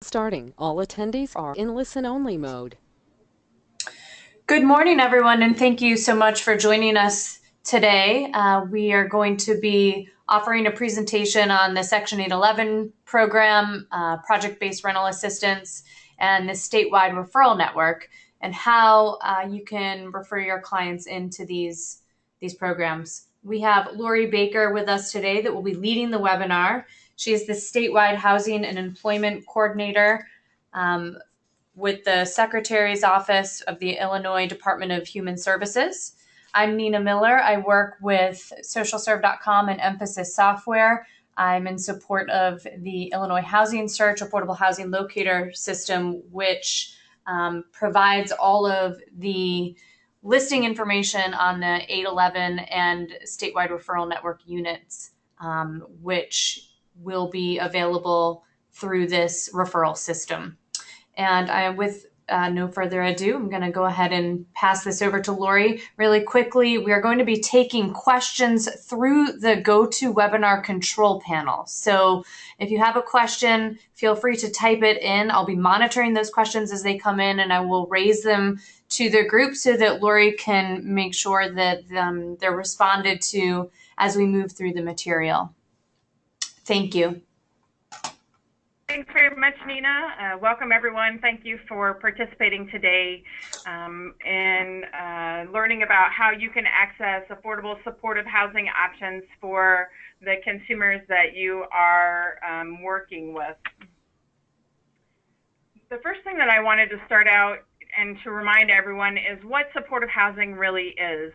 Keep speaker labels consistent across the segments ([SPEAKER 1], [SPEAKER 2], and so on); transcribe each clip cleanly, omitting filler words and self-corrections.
[SPEAKER 1] Starting. All attendees are in listen-only mode.
[SPEAKER 2] Good morning, everyone, and thank you so much for joining us today. We are going to be offering a presentation on the Section 811 program, project-based rental assistance, and the statewide referral network, and how you can refer your clients into these programs. We have Lori Baker with us today that will be leading the webinar. She is the statewide housing and employment coordinator with the Secretary's Office of the Illinois Department of Human Services. I'm Nina Miller. I work with socialserve.com and Emphasis Software. I'm in support of the Illinois Housing Search Affordable Housing Locator System, which provides all of the listing information on the 811 and statewide referral network units, which will be available through this referral system. And with no further ado, I'm going to go ahead and pass this over to Lori really quickly. We are going to be taking questions through the GoToWebinar control panel. So if you have a question, feel free to type it in. I'll be monitoring those questions as they come in, and I will raise them to the group so that Lori can make sure that they're responded to as we move through the material. Thank you.
[SPEAKER 3] Thanks very much, Nina. Welcome, everyone. Thank you for participating today and learning about how you can access affordable supportive housing options for the consumers that you are working with. The first thing that I wanted to start out and to remind everyone is what supportive housing really is.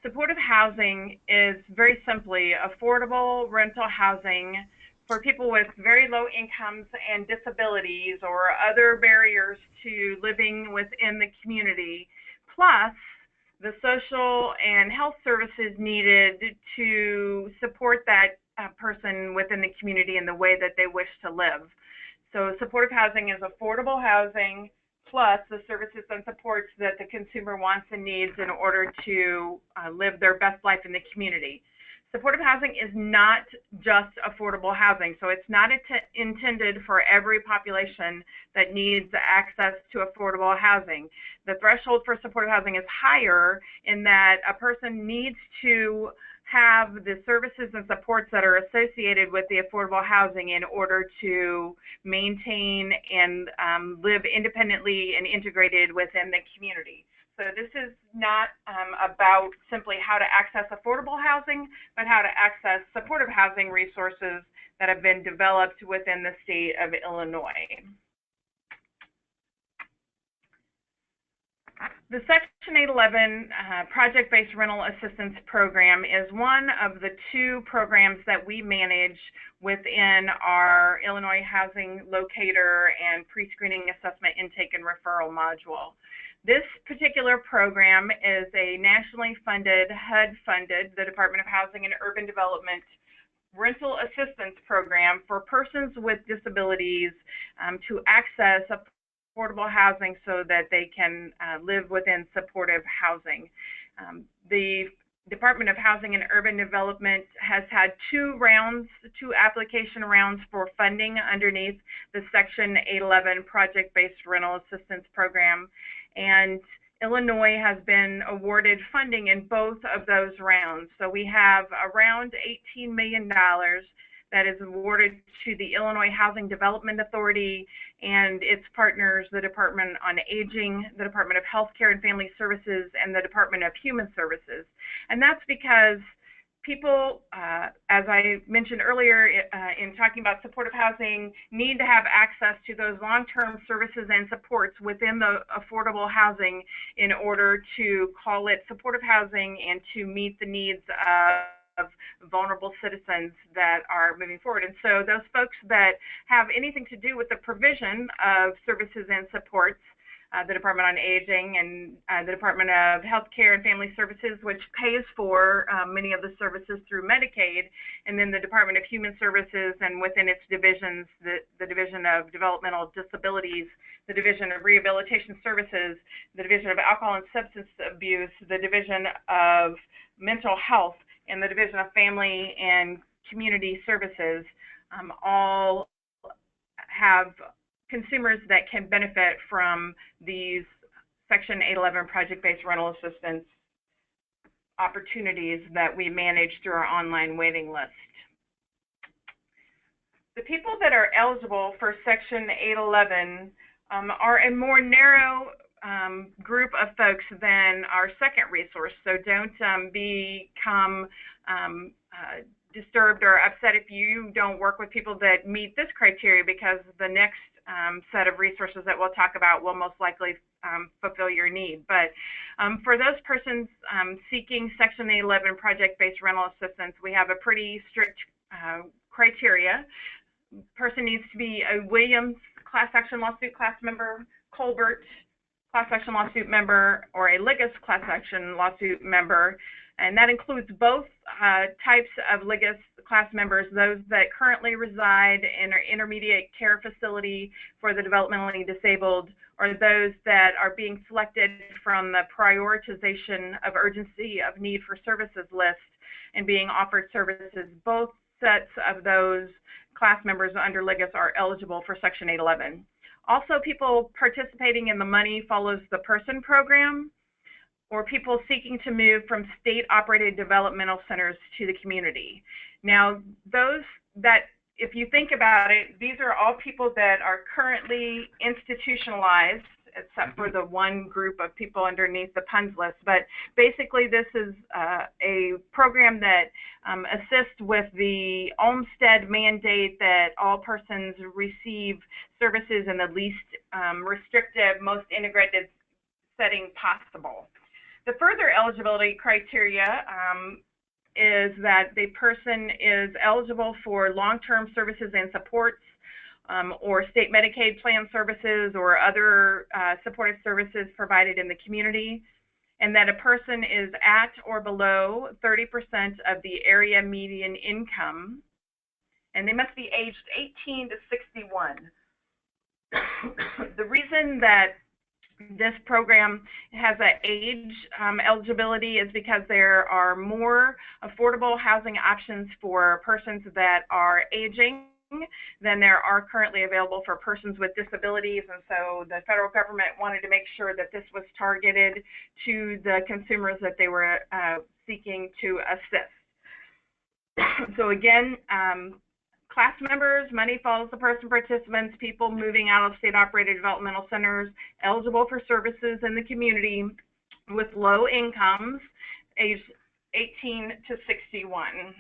[SPEAKER 3] Supportive housing is very simply affordable rental housing for people with very low incomes and disabilities or other barriers to living within the community, plus the social and health services needed to support that person within the community in the way that they wish to live. So supportive housing is affordable housing plus the services and supports that the consumer wants and needs in order to live their best life in the community. Supportive housing is not just affordable housing, so it's not intended for every population that needs access to affordable housing. The threshold for supportive housing is higher in that a person needs to have the services and supports that are associated with the affordable housing in order to maintain and live independently and integrated within the community. So this is not about simply how to access affordable housing, but how to access supportive housing resources that have been developed within the state of Illinois. The Section 811 Project-Based Rental Assistance Program is one of the two programs that we manage within our Illinois Housing Locator and Pre-Screening Assessment Intake and Referral module. This particular program is a nationally funded, HUD-funded, the Department of Housing and Urban Development rental assistance program for persons with disabilities to access affordable housing so that they can live within supportive housing. The Department of Housing and Urban Development has had two application rounds for funding underneath the Section 811 Project-Based Rental Assistance Program, and Illinois has been awarded funding in both of those rounds. So we have around $18 million that is awarded to the Illinois Housing Development Authority and its partners, the Department on Aging, the Department of Healthcare and Family Services, and the Department of Human Services. And that's because people, as I mentioned earlier in talking about supportive housing, need to have access to those long-term services and supports within the affordable housing in order to call it supportive housing and to meet the needs of vulnerable citizens that are moving forward. And so those folks that have anything to do with the provision of services and supports, the Department on Aging and the Department of Healthcare and Family Services, which pays for many of the services through Medicaid, and then the Department of Human Services, and within its divisions, the Division of Developmental Disabilities, the Division of Rehabilitation Services, the Division of Alcohol and Substance Abuse, the Division of Mental Health, and the Division of Family and Community Services, all have consumers that can benefit from these Section 811 project-based rental assistance opportunities that we manage through our online waiting list. The people that are eligible for Section 811 are a more narrow group of folks than our second resource, so don't become disturbed or upset if you don't work with people that meet this criteria, because the next set of resources that we'll talk about will most likely fulfill your need. But for those persons seeking Section 811 project-based rental assistance, we have a pretty strict criteria. Person needs to be a Williams class action lawsuit class member, Colbert class action lawsuit member, or a Liggis class action lawsuit member. And that includes both types of Liggis class members, those that currently reside in an intermediate care facility for the developmentally disabled, or those that are being selected from the prioritization of urgency of need for services list and being offered services. Both sets of those class members under Liggis are eligible for Section 811. Also, people participating in the Money Follows the Person program, or people seeking to move from state-operated developmental centers to the community. Now, those that, if you think about it, these are all people that are currently institutionalized, except for the one group of people underneath the PUNS list. But basically, this is a program that assists with the Olmstead mandate that all persons receive services in the least restrictive, most integrated setting possible. The further eligibility criteria is that the person is eligible for long-term services and supports, or state Medicaid plan services or other supportive services provided in the community, and that a person is at or below 30% of the area median income, and they must be aged 18 to 61. The reason that this program has an age eligibility is because there are more affordable housing options for persons that are aging than there are currently available for persons with disabilities, and so the federal government wanted to make sure that this was targeted to the consumers that they were seeking to assist. So again, class members, Money Follows the Person participants, people moving out of state-operated developmental centers, eligible for services in the community with low incomes, aged 18 to 61.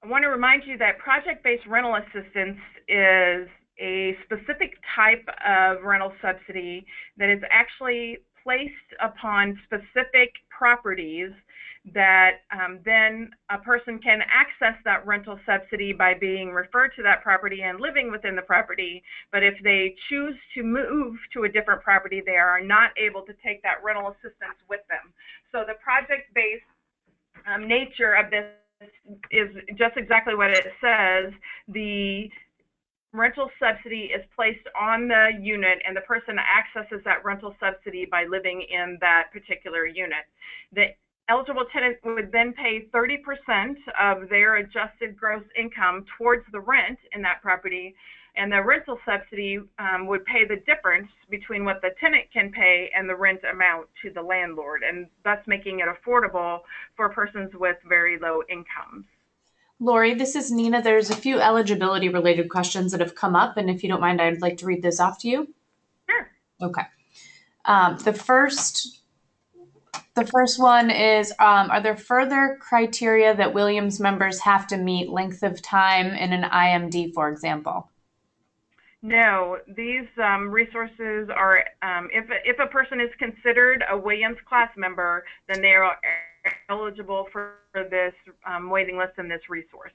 [SPEAKER 3] I want to remind you that project-based rental assistance is a specific type of rental subsidy that is actually placed upon specific properties that then a person can access that rental subsidy by being referred to that property and living within the property. But if they choose to move to a different property, they are not able to take that rental assistance with them. So the project-based nature of this is just exactly what it says. The rental subsidy is placed on the unit, and the person accesses that rental subsidy by living in that particular unit. The eligible tenant would then pay 30% of their adjusted gross income towards the rent in that property, and the rental subsidy would pay the difference between what the tenant can pay and the rent amount to the landlord, and thus making it affordable for persons with very low incomes.
[SPEAKER 2] Lori, this is Nina. There's a few eligibility related questions that have come up, and if you don't mind, I'd like to read those off to you.
[SPEAKER 3] Sure.
[SPEAKER 2] Okay. The first one is, are there further criteria that Williams members have to meet, length of time in an IMD, for example?
[SPEAKER 3] No, these resources are, if a person is considered a Williams class member, then they are eligible for this waiting list and this resource.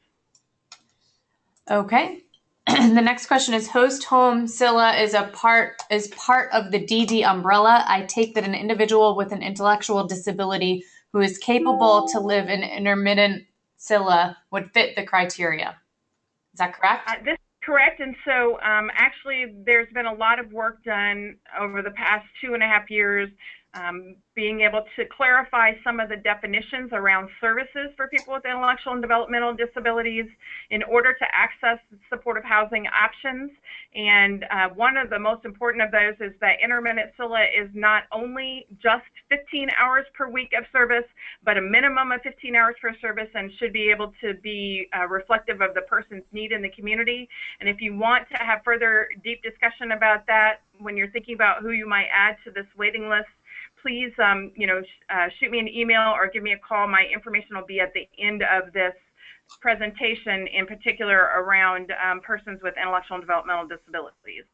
[SPEAKER 2] Okay. The next question is, host home SILA is part of the DD umbrella. I take that an individual with an intellectual disability who is capable to live in intermittent SILA would fit the criteria. Is that correct?
[SPEAKER 3] This is correct. And so actually there's been a lot of work done over the past 2.5 years being able to clarify some of the definitions around services for people with intellectual and developmental disabilities in order to access supportive housing options. And one of the most important of those is that intermittent SILA is not only just 15 hours per week of service, but a minimum of 15 hours per service, and should be able to be reflective of the person's need in the community. And if you want to have further deep discussion about that, when you're thinking about who you might add to this waiting list, please shoot me an email or give me a call. My information will be at the end of this presentation, in particular around persons with intellectual and developmental disabilities.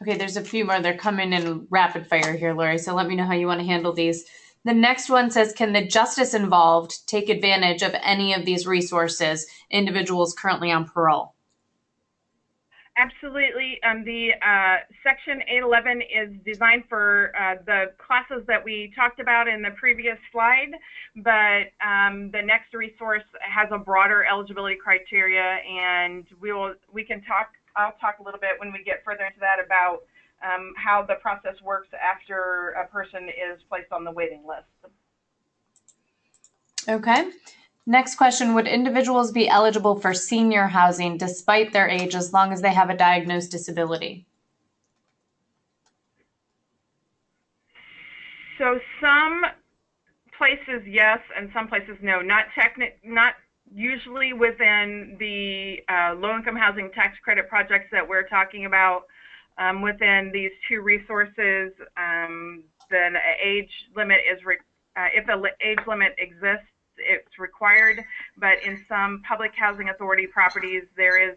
[SPEAKER 2] Okay, there's a few more. They're coming in rapid fire here, Lori, so let me know how you want to handle these. The next one says, can the justice involved take advantage of any of these resources, individuals currently on parole?
[SPEAKER 3] Absolutely. The Section 811 is designed for the classes that we talked about in the previous slide, but the next resource has a broader eligibility criteria, and I'll talk a little bit when we get further into that about how the process works after a person is placed on the waiting list.
[SPEAKER 2] Okay. Next question, would individuals be eligible for senior housing despite their age as long as they have a diagnosed disability?
[SPEAKER 3] So some places yes, and some places no. Not usually within the low-income housing tax credit projects that we're talking about. Within these two resources, the age limit is, if an age limit exists, it's required, but in some public housing authority properties, there is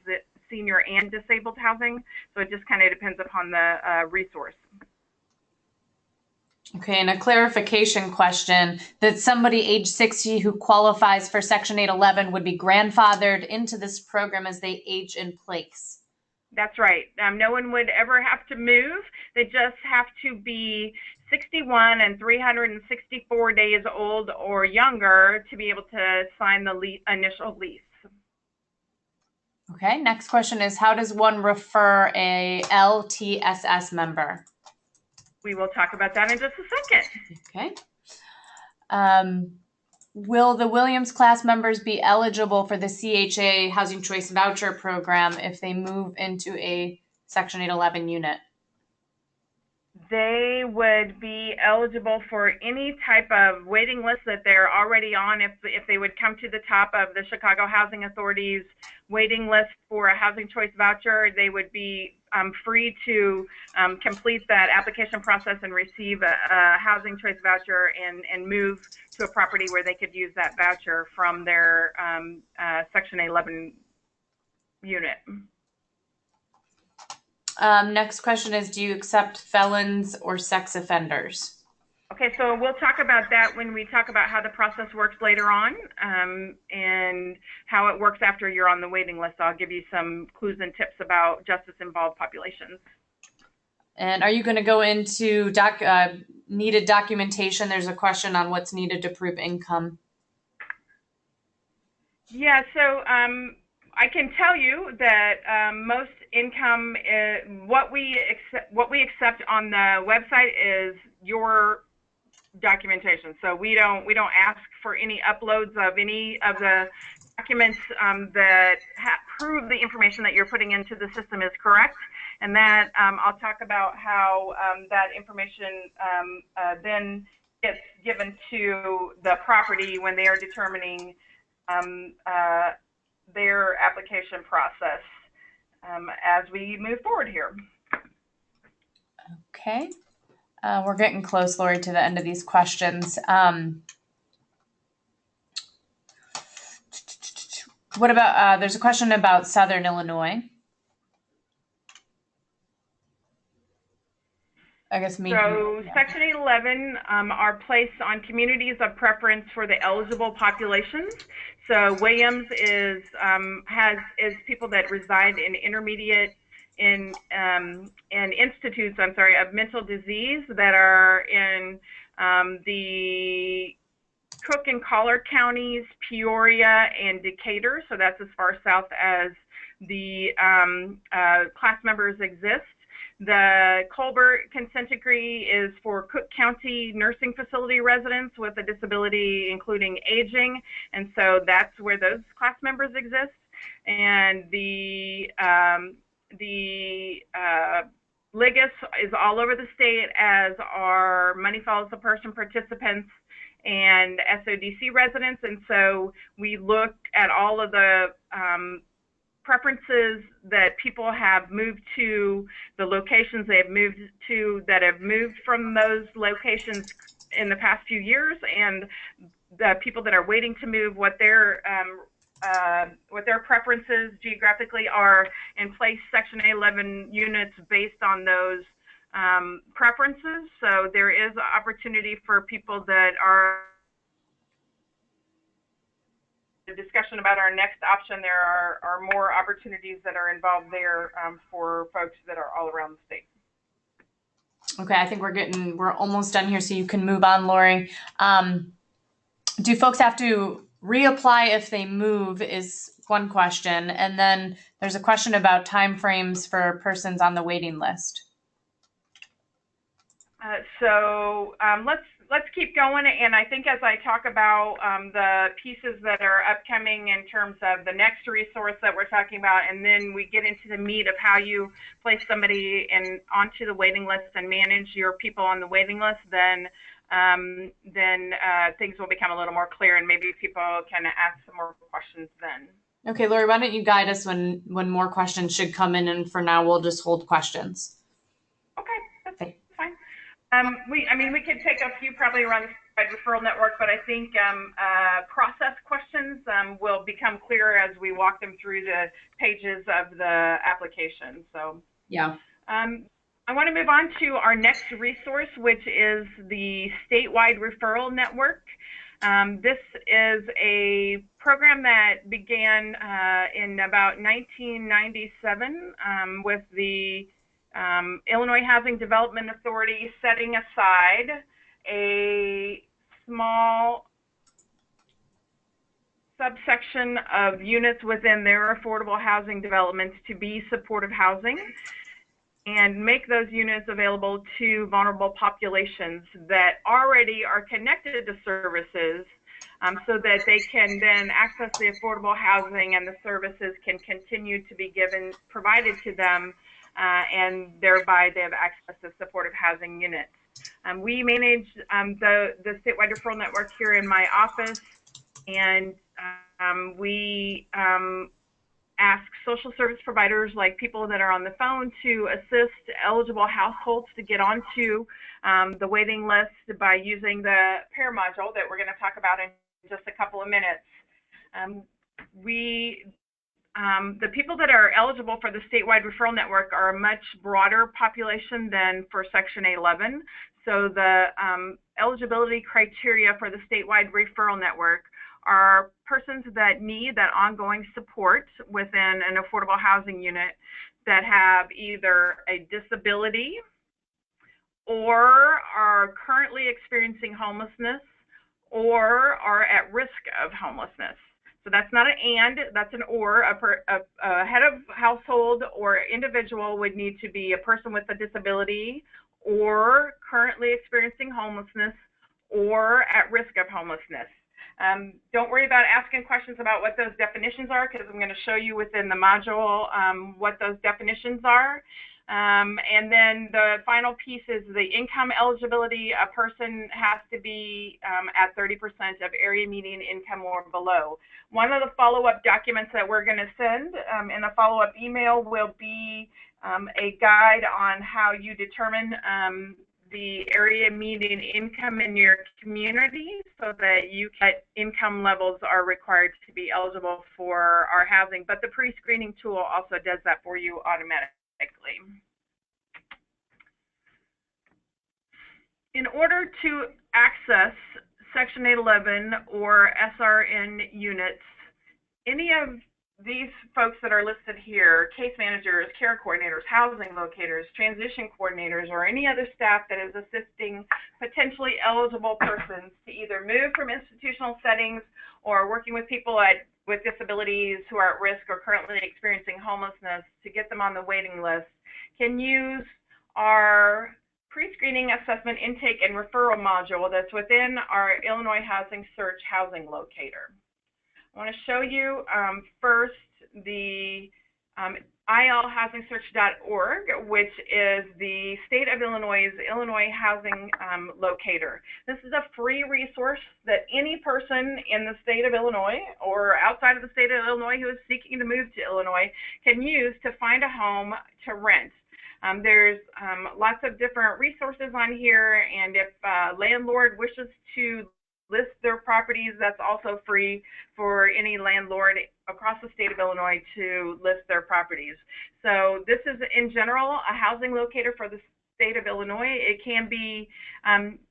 [SPEAKER 3] senior and disabled housing. So it just kind of depends upon the resource.
[SPEAKER 2] Okay, and a clarification question, that somebody age 60 who qualifies for Section 811 would be grandfathered into this program as they age in place.
[SPEAKER 3] That's right. No one would ever have to move. They just have to be 61 and 364 days old or younger to be able to sign the initial lease.
[SPEAKER 2] Okay, next question is, how does one refer a LTSS member?
[SPEAKER 3] We will talk about that in just a second.
[SPEAKER 2] Okay. Will the Williams class members be eligible for the CHA Housing Choice Voucher Program if they move into a Section 811 unit?
[SPEAKER 3] They would be eligible for any type of waiting list that they're already on. If they would come to the top of the Chicago Housing Authority's waiting list for a housing choice voucher, they would be free to complete that application process and receive a housing choice voucher and move to a property where they could use that voucher from their Section 811 unit.
[SPEAKER 2] Next question is, do you accept felons or sex offenders?
[SPEAKER 3] Okay, so we'll talk about that when we talk about how the process works later on, and how it works after you're on the waiting list. I'll give you some clues and tips about justice-involved populations.
[SPEAKER 2] And are you going to go into needed documentation? There's a question on what's needed to prove income.
[SPEAKER 3] Yeah, so I can tell you that most income, what we accept on the website is your documentation. So we don't ask for any uploads of any of the documents that prove the information that you're putting into the system is correct. And that I'll talk about how that information then gets given to the property when they are determining their application process as we move forward here.
[SPEAKER 2] Okay. We're getting close, Lori, to the end of these questions. What about, there's a question about Southern Illinois. I guess me.
[SPEAKER 3] So Section 811 are placed on communities of preference for the eligible populations. So Williams is people that reside in intermediate in institutes, of mental disease that are in the Cook and Collier counties, Peoria, and Decatur. So that's as far south as the class members exist. The Colbert consent decree is for Cook County nursing facility residents with a disability, including aging, and so that's where those class members exist. And the LIGUS is all over the state, as are Money Follows the Person participants and SODC residents. And so we looked at all of the preferences that people have moved to, the locations they have moved to, that have moved from those locations in the past few years, and the people that are waiting to move, what their preferences geographically are, and place Section 811 units based on those preferences. So there is opportunity for people that are discussion about our next option. There are more opportunities that are involved there for folks that are all around the state.
[SPEAKER 2] Okay, I think we're almost done here, so you can move on, Lori. Do folks have to reapply if they move is one question, and then there's a question about timeframes for persons on the waiting list.
[SPEAKER 3] So let's keep going, and I think as I talk about the pieces that are upcoming in terms of the next resource that we're talking about, and then we get into the meat of how you place somebody onto the waiting list and manage your people on the waiting list, then things will become a little more clear, and maybe people can ask some more questions then.
[SPEAKER 2] Okay, Lori, why don't you guide us when more questions should come in, and for now we'll just hold questions.
[SPEAKER 3] Okay, that's fine. We could take a few probably around the referral network, but I think process questions will become clearer as we walk them through the pages of the application. So
[SPEAKER 2] yeah.
[SPEAKER 3] I want to move on to our next resource, which is the Statewide Referral Network. This is a program that began in about 1997 with the Illinois Housing Development Authority setting aside a small subsection of units within their affordable housing developments to be supportive housing, and make those units available to vulnerable populations that already are connected to services, so that they can then access the affordable housing and the services can continue to be provided to them, and thereby they have access to supportive housing units. We manage the Statewide Referral Network here in my office, and we ask social service providers, like people that are on the phone, to assist eligible households to get onto the waiting list by using the pair module that we're going to talk about in just a couple of minutes. The people that are eligible for the Statewide Referral Network are a much broader population than for Section 811. So the eligibility criteria for the Statewide Referral Network are persons that need that ongoing support within an affordable housing unit, that have either a disability or are currently experiencing homelessness or are at risk of homelessness. So that's not an and, that's an or. A head of household or individual would need to be a person with a disability or currently experiencing homelessness or at risk of homelessness. Don't worry about asking questions about what those definitions are, because I'm going to show you within the module what those definitions are. And then the final piece is the income eligibility. A person has to be at 30% of area median income or below. One of the follow-up documents that we're going to send in a follow-up email will be a guide on how you determine the area median income in your community, so that income levels are required to be eligible for our housing. But the pre-screening tool also does that for you automatically. In order to access Section 811 or SRN units, any of these folks that are listed here, case managers, care coordinators, housing locators, transition coordinators, or any other staff that is assisting potentially eligible persons to either move from institutional settings or working with people with disabilities who are at risk or currently experiencing homelessness to get them on the waiting list, can use our pre-screening assessment intake and referral module that's within our Illinois Housing Search Housing Locator. I want to show you first the ilhousingsearch.org, which is the state of Illinois' Illinois Housing Locator. This is a free resource that any person in the state of Illinois or outside of the state of Illinois who is seeking to move to Illinois can use to find a home to rent. There's lots of different resources on here, and if a landlord wishes to list their properties, that's also free for any landlord across the state of Illinois to list their properties. So this is, in general, a housing locator for the state of Illinois. It can be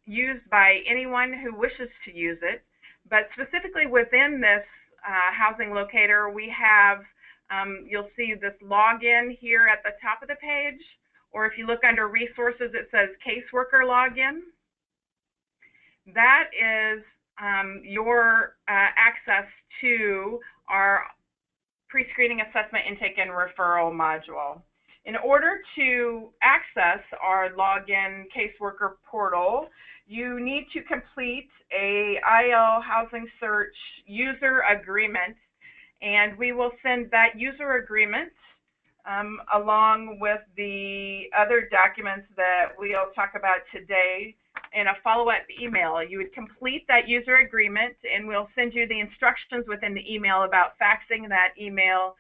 [SPEAKER 3] used by anyone who wishes to use it, but specifically within this housing locator, we have, you'll see this login here at the top of the page, or if you look under resources, it says caseworker login. That is your access to our pre-screening assessment intake and referral module. In order to access our login caseworker portal, you need to complete a IL Housing Search user agreement, and we will send that user agreement along with the other documents that we'll talk about today in a follow-up email. You would complete that user agreement, and we'll send you the instructions within the email about faxing that email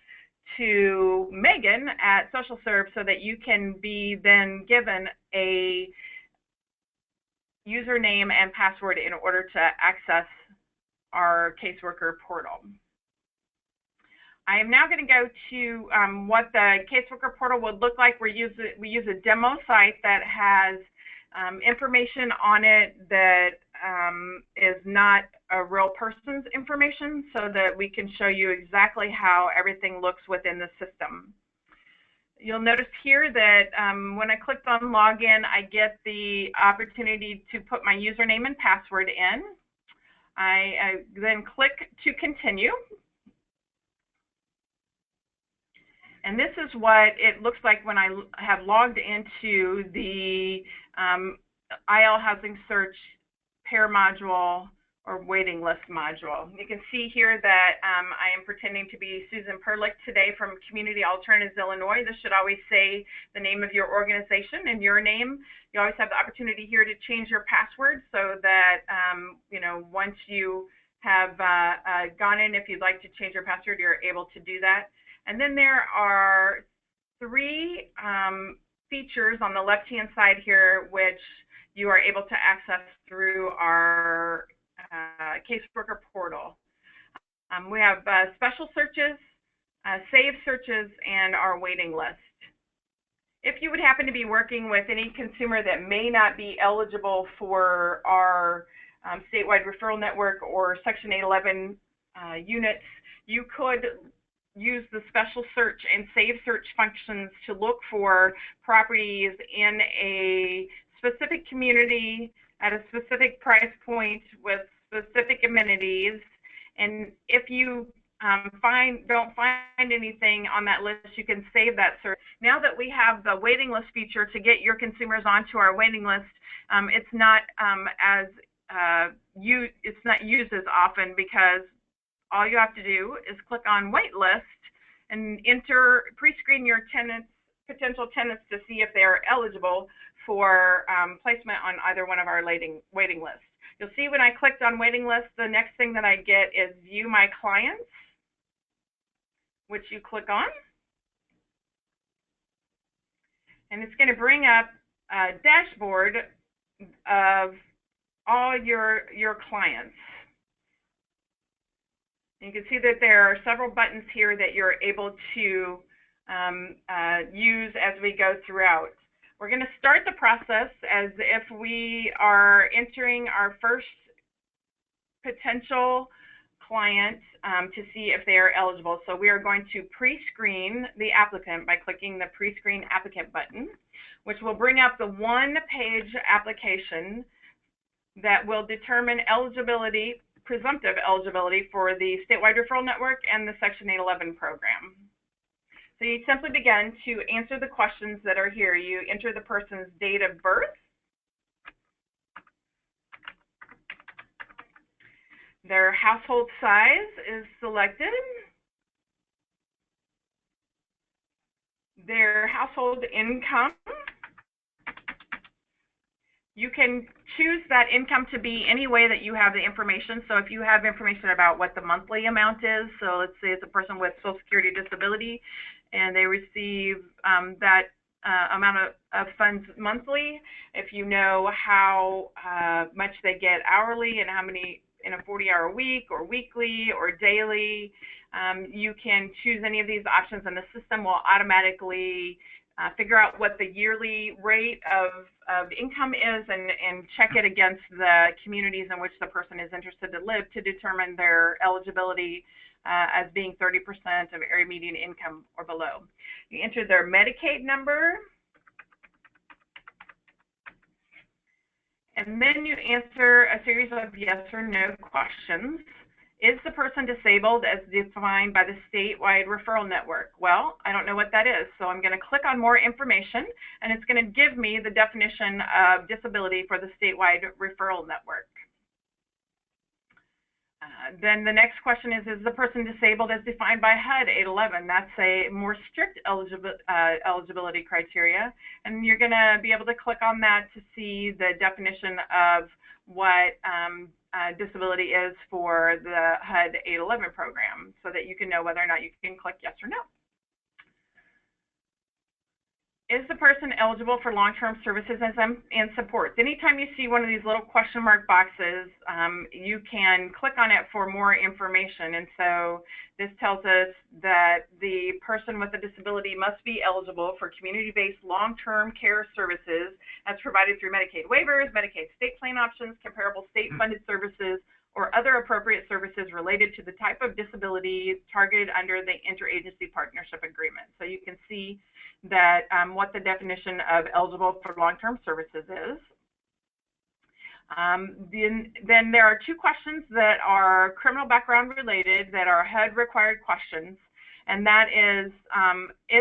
[SPEAKER 3] to Megan at SocialServe so that you can be then given a username and password in order to access our caseworker portal. I am now going to go to what the caseworker portal would look like. We use a demo site that has information on it that is not a real person's information, so that we can show you exactly how everything looks within the system. You'll notice here that when I clicked on login, I get the opportunity to put my username and password in. I then click to continue. And this is what it looks like when I have logged into the IL Housing Search pair module or waiting list module. You can see here that I am pretending to be Susan Perlich today from Community Alternatives Illinois. This should always say the name of your organization and your name. You always have the opportunity here to change your password so that you know, once you have gone in, if you'd like to change your password, you're able to do that. And then there are three features on the left-hand side here, which you are able to access through our caseworker portal. We have special searches, save searches, and our waiting list. If you would happen to be working with any consumer that may not be eligible for our statewide referral network or Section 811 units, you could use the special search and save search functions to look for properties in a specific community at a specific price point with specific amenities. And if you don't find anything on that list, you can save that search. Now that we have the waiting list feature to get your consumers onto our waiting list, it's not used as often, because all you have to do is click on wait list and pre-screen your potential tenants to see if they are eligible for placement on either one of our waiting lists. You'll see when I clicked on waiting list, the next thing that I get is view my clients, which you click on. And it's going to bring up a dashboard of all your clients. You can see that there are several buttons here that you're able to use as we go throughout. We're going to start the process as if we are entering our first potential client to see if they are eligible. So we are going to pre-screen the applicant by clicking the pre-screen applicant button, which will bring up the one-page application that will determine eligibility, presumptive eligibility, for the Statewide Referral Network and the Section 811 program. So you simply begin to answer the questions that are here. You enter the person's date of birth, their household size is selected, their household income. You can choose that income to be any way that you have the information. So if you have information about what the monthly amount is, so let's say it's a person with Social Security disability and they receive that amount of funds monthly. If you know how much they get hourly and how many in a 40-hour week or weekly or daily, you can choose any of these options and the system will automatically figure out what the yearly rate of income is and check it against the communities in which the person is interested to live to determine their eligibility as being 30% of area median income or below. You enter their Medicaid number, and then you answer a series of yes or no questions. Is the person disabled as defined by the statewide referral network? Well, I don't know what that is, so I'm going to click on more information, and it's going to give me the definition of disability for the statewide referral network. Then the next question is the person disabled as defined by HUD 811? That's a more strict eligibility criteria, and you're going to be able to click on that to see the definition of what disability is for the HUD 811 program so that you can know whether or not you can click yes or no. Is the person eligible for long-term services and supports? Anytime you see one of these little question mark boxes, you can click on it for more information. And so this tells us that the person with a disability must be eligible for community-based long-term care services as provided through Medicaid waivers, Medicaid state plan options, comparable state-funded services, or other appropriate services related to the type of disability targeted under the interagency partnership agreement. So you can see that what the definition of eligible for long-term services is. Then there are two questions that are criminal background related that are HUD required questions, and that is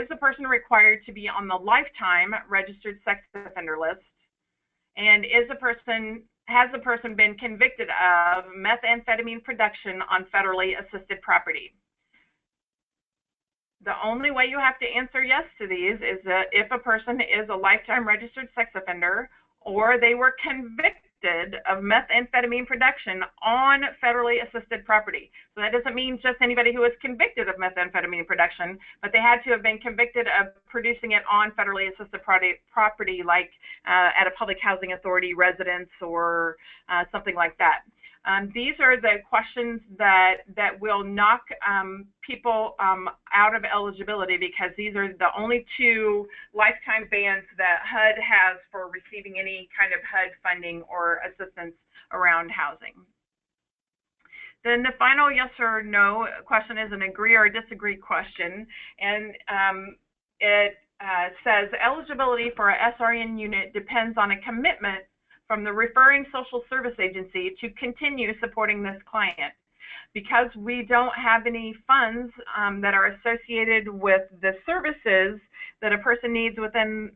[SPEAKER 3] the person required to be on the lifetime registered sex offender list, and has the person been convicted of methamphetamine production on federally assisted property? The only way you have to answer yes to these is that if a person is a lifetime registered sex offender or they were convicted of methamphetamine production on federally assisted property. So that doesn't mean just anybody who was convicted of methamphetamine production, but they had to have been convicted of producing it on federally assisted property like at a public housing authority residence or something like that. These are the questions that will knock people out of eligibility because these are the only two lifetime bans that HUD has for receiving any kind of HUD funding or assistance around housing. Then the final yes or no question is an agree or disagree question, and it says eligibility for a SRN unit depends on a commitment from the referring social service agency to continue supporting this client. Because we don't have any funds that are associated with the services that a person needs within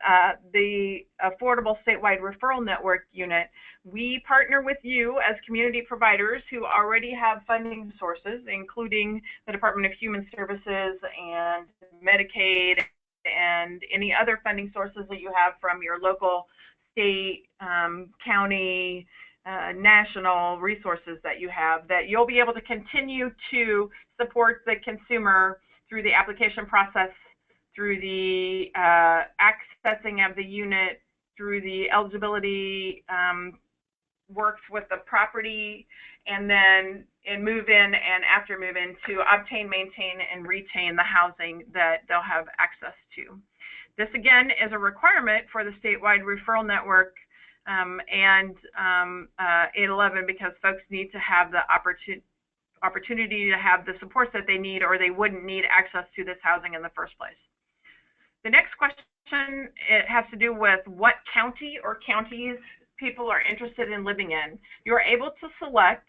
[SPEAKER 3] the Affordable Statewide Referral Network unit, we partner with you as community providers who already have funding sources, including the Department of Human Services and Medicaid and any other funding sources that you have from your local, state, county, national resources that you have, that you'll be able to continue to support the consumer through the application process, through the accessing of the unit, through the eligibility works with the property, and then in move-in and after move-in to obtain, maintain, and retain the housing that they'll have access to. This, again, is a requirement for the statewide referral network and 811 because folks need to have the opportunity to have the supports that they need, or they wouldn't need access to this housing in the first place. The next question, it has to do with what county or counties people are interested in living in. You're able to select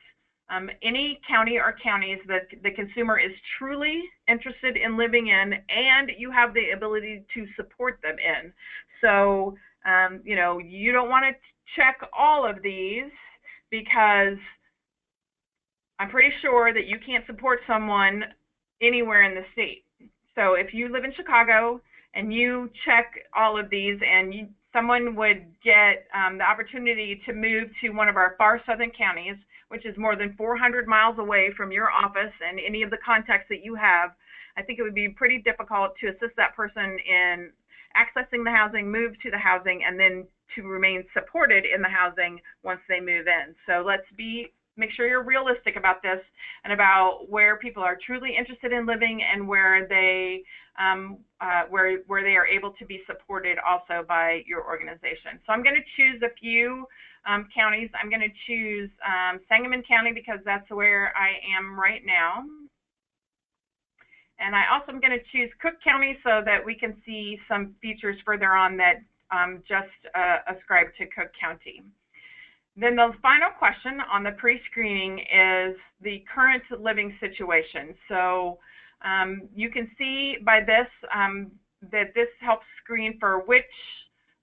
[SPEAKER 3] any county or counties that the consumer is truly interested in living in and you have the ability to support them in. So, you know, you don't want to check all of these because I'm pretty sure that you can't support someone anywhere in the state. So if you live in Chicago and you check all of these and someone would get the opportunity to move to one of our far southern counties, which is more than 400 miles away from your office and any of the contacts that you have, I think it would be pretty difficult to assist that person in accessing the housing, move to the housing, and then to remain supported in the housing once they move in. So let's make sure you're realistic about this and about where people are truly interested in living and where they are able to be supported also by your organization. So I'm going to choose a few counties. I'm going to choose Sangamon County because that's where I am right now. And I also am going to choose Cook County so that we can see some features further on that just ascribe to Cook County. Then the final question on the pre-screening is the current living situation. So you can see by this that this helps screen for which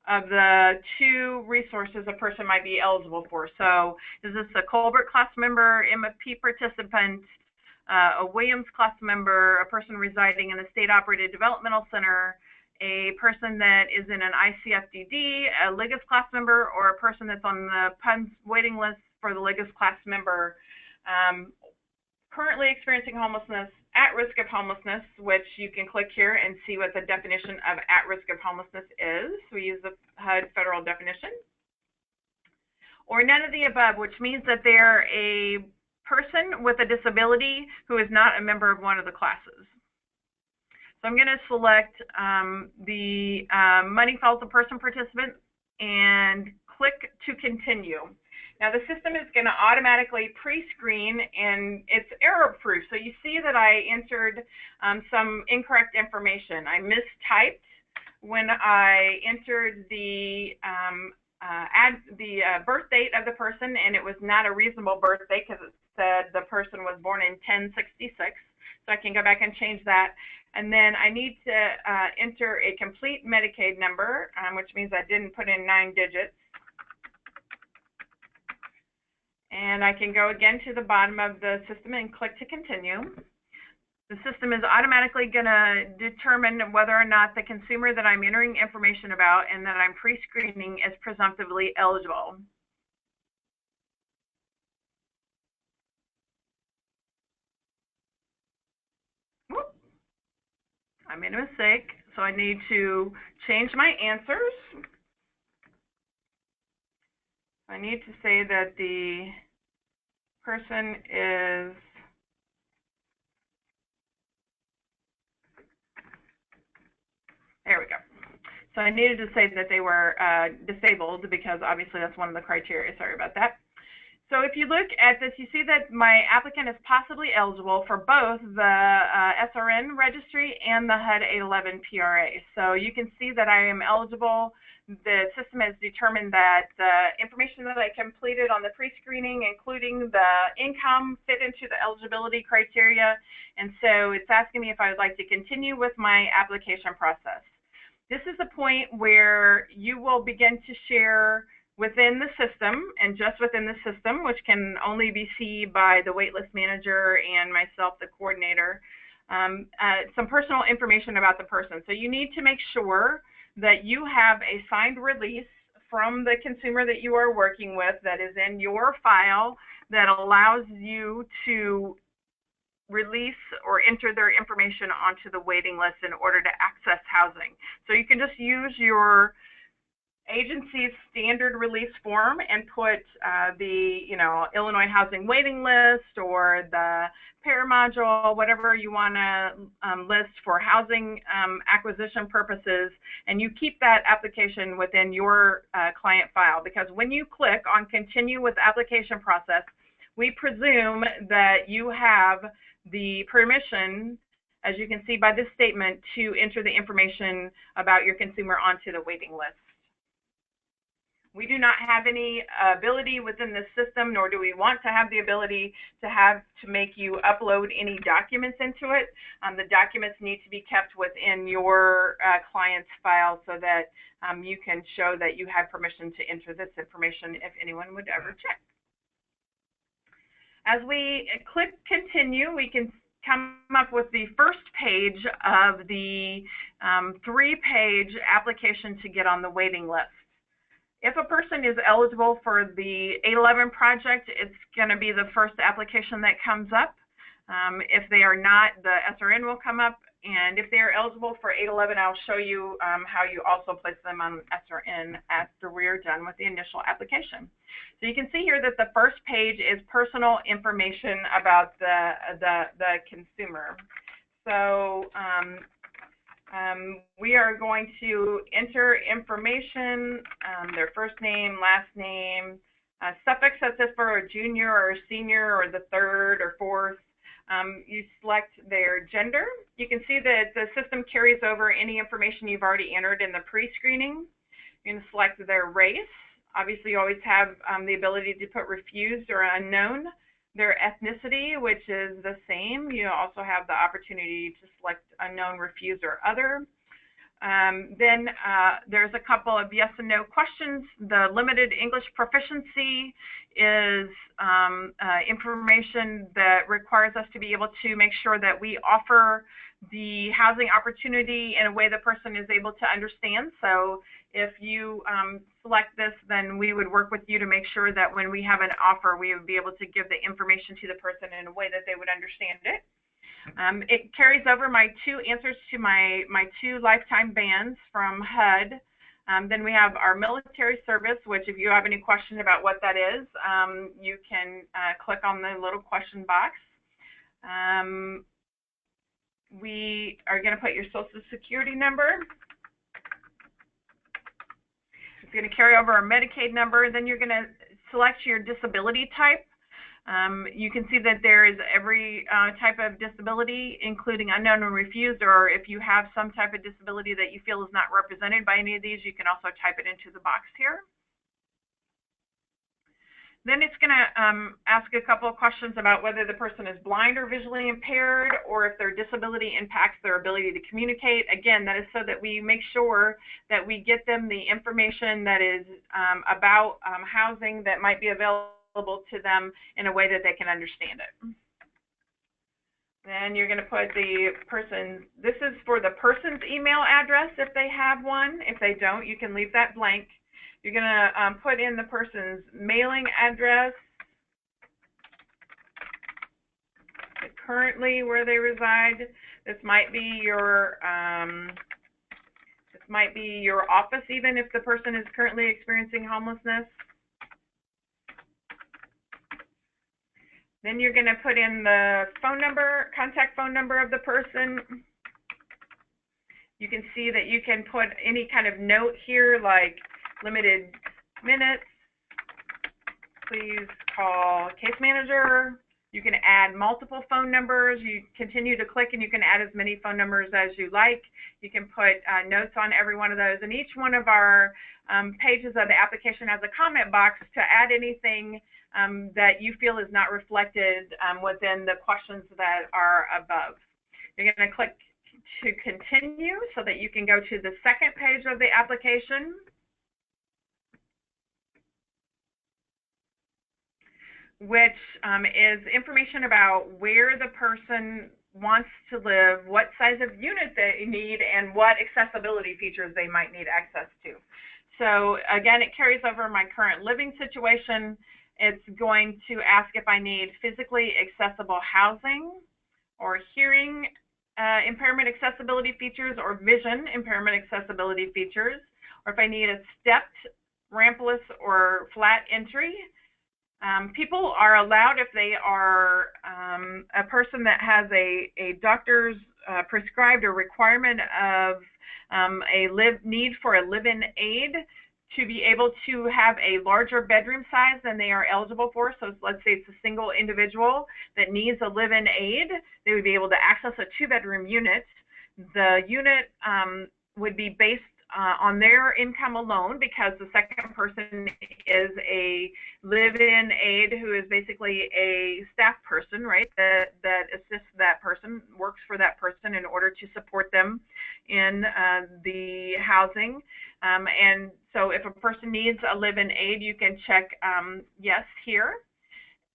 [SPEAKER 3] of the two resources a person might be eligible for. So is this a Colbert class member, MFP participant, a Williams class member, a person residing in a state-operated developmental center, a person that is in an ICFDD, a LIGUS class member, or a person that's on the PUNS waiting list for the LIGUS class member, currently experiencing homelessness, at risk of homelessness, which you can click here and see what the definition of at risk of homelessness is. We use the HUD federal definition. Or none of the above, which means that they're a person with a disability who is not a member of one of the classes. So I'm going to select the money follows the person participant and click to continue. Now the system is going to automatically pre-screen and it's error-proof. So you see that I entered some incorrect information. I mistyped when I entered the birth date of the person, and it was not a reasonable birth date because it said the person was born in 1066. So I can go back and change that. And then I need to enter a complete Medicaid number, which means I didn't put in 9 digits. And I can go again to the bottom of the system and click to continue. The system is automatically going to determine whether or not the consumer that I'm entering information about and that I'm pre-screening is presumptively eligible. Whoop. I made a mistake, so I need to change my answers. I need to say that the person is there we go. So I needed to say that they were disabled because obviously that's one of the criteria. Sorry about that. So if you look at this, you see that my applicant is possibly eligible for both the SRN registry and the HUD 811 PRA. So you can see that I am eligible. The system has determined that the information that I completed on the pre-screening, including the income, fit into the eligibility criteria. And so it's asking me if I would like to continue with my application process. This is a point where you will begin to share within the system and just within the system, which can only be seen by the waitlist manager and myself, the coordinator, some personal information about the person. So you need to make sure that you have a signed release from the consumer that you are working with that is in your file that allows you to release or enter their information onto the waiting list in order to access housing. So you can just use your agency's standard release form and put the Illinois housing waiting list or the pair module, whatever you want to list for housing acquisition purposes, and you keep that application within your client file, because when you click on continue with application process, we presume that you have the permission, as you can see by this statement, to enter the information about your consumer onto the waiting list. We do not have any ability within the system, nor do we want to have the ability to make you upload any documents into it. The documents need to be kept within your client's file so that you can show that you have permission to enter this information if anyone would ever check. As we click continue, we can come up with the first page of the 3-page application to get on the waiting list. If a person is eligible for the 811 project, it's going to be the first application that comes up. If they are not, the SRN will come up, and if they are eligible for 811, I'll show you how you also place them on SRN after we are done with the initial application. So you can see here that the first page is personal information about the consumer. So we are going to enter information, their first name, last name, suffix that's if for a junior or a senior or the third or fourth. You select their gender. You can see that the system carries over any information you've already entered in the pre-screening. You're going to select their race. Obviously, you always have the ability to put refused or unknown. Their ethnicity, which is the same. You also have the opportunity to select unknown, refused, or other. Then there's a couple of yes and no questions. The limited English proficiency is information that requires us to be able to make sure that we offer the housing opportunity in a way the person is able to understand. So if you select this, then we would work with you to make sure that when we have an offer, we would be able to give the information to the person in a way that they would understand it. It carries over my 2 answers to my 2 lifetime bans from HUD. Then we have our military service, which if you have any question about what that is, you can click on the little question box. We are going to put your social security number. It's going to carry over our Medicaid number. Then you're going to select your disability type. You can see that there is every type of disability, including unknown and refused, or if you have some type of disability that you feel is not represented by any of these, you can also type it into the box here. Then it's going to ask a couple of questions about whether the person is blind or visually impaired, or if their disability impacts their ability to communicate. Again, that is so that we make sure that we get them the information that is about housing that might be available to them in a way that they can understand it. Then you're going to put the person, this is for the person's email address if they have one. If they don't, you can leave that blank. You're going to put in the person's mailing address, currently where they reside. This might be your office, even if the person is currently experiencing homelessness. Then you're going to put in the phone number, contact phone number of the person. You can see that you can put any kind of note here, like limited minutes, please call case manager. You can add multiple phone numbers. You continue to click and you can add as many phone numbers as you like. You can put notes on every one of those. And each one of our pages of the application has a comment box to add anything that you feel is not reflected within the questions that are above. You're going to click to continue so that you can go to the second page of the application. Which is information about where the person wants to live, what size of unit they need, and what accessibility features they might need access to. So again, it carries over my current living situation. It's going to ask if I need physically accessible housing or hearing impairment accessibility features or vision impairment accessibility features, or if I need a stepped, rampless, or flat entry. People are allowed, if they are a person that has a doctor's prescribed or requirement of need for a live-in aid, to be able to have a larger bedroom size than they are eligible for. So let's say it's a single individual that needs a live-in aid, they would be able to access a 2-bedroom unit. The unit would be based on their income alone, because the second person is a live-in aide who is basically a staff person, right, that assists that person, works for that person in order to support them in the housing. And so if a person needs a live-in aide, you can check yes here.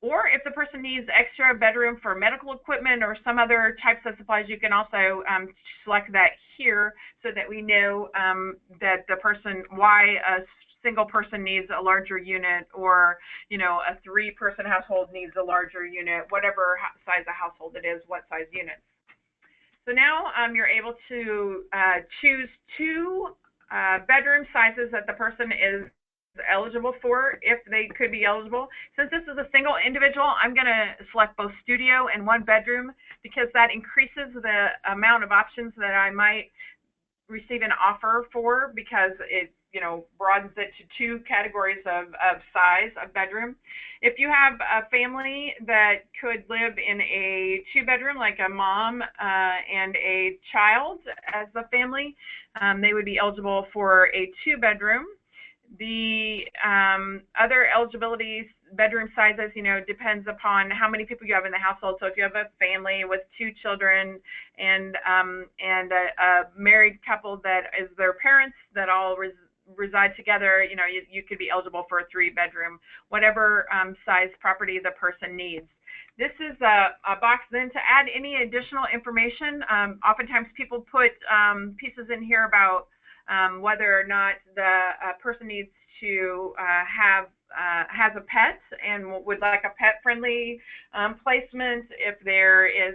[SPEAKER 3] Or if the person needs extra bedroom for medical equipment or some other types of supplies, you can also select that here, so that we know that the person, why a single person needs a larger unit, or a 3-person household needs a larger unit, whatever size of household it is, what size units. So now you're able to choose 2 bedroom sizes that the person is eligible for, if they could be eligible. Since this is a single individual, I'm going to select both studio and 1 bedroom, because that increases the amount of options that I might receive an offer for, because it broadens it to 2 categories of size of bedroom. If you have a family that could live in a 2-bedroom, like a mom and a child as a family, they would be eligible for a 2-bedroom. The other eligibility bedroom sizes, depends upon how many people you have in the household. So if you have a family with 2 children and a married couple that is their parents that all reside together, you could be eligible for a 3-bedroom, whatever size property the person needs. This is a box then to add any additional information. Oftentimes people put pieces in here about whether or not the person needs to has a pet and would like a pet-friendly placement. If there is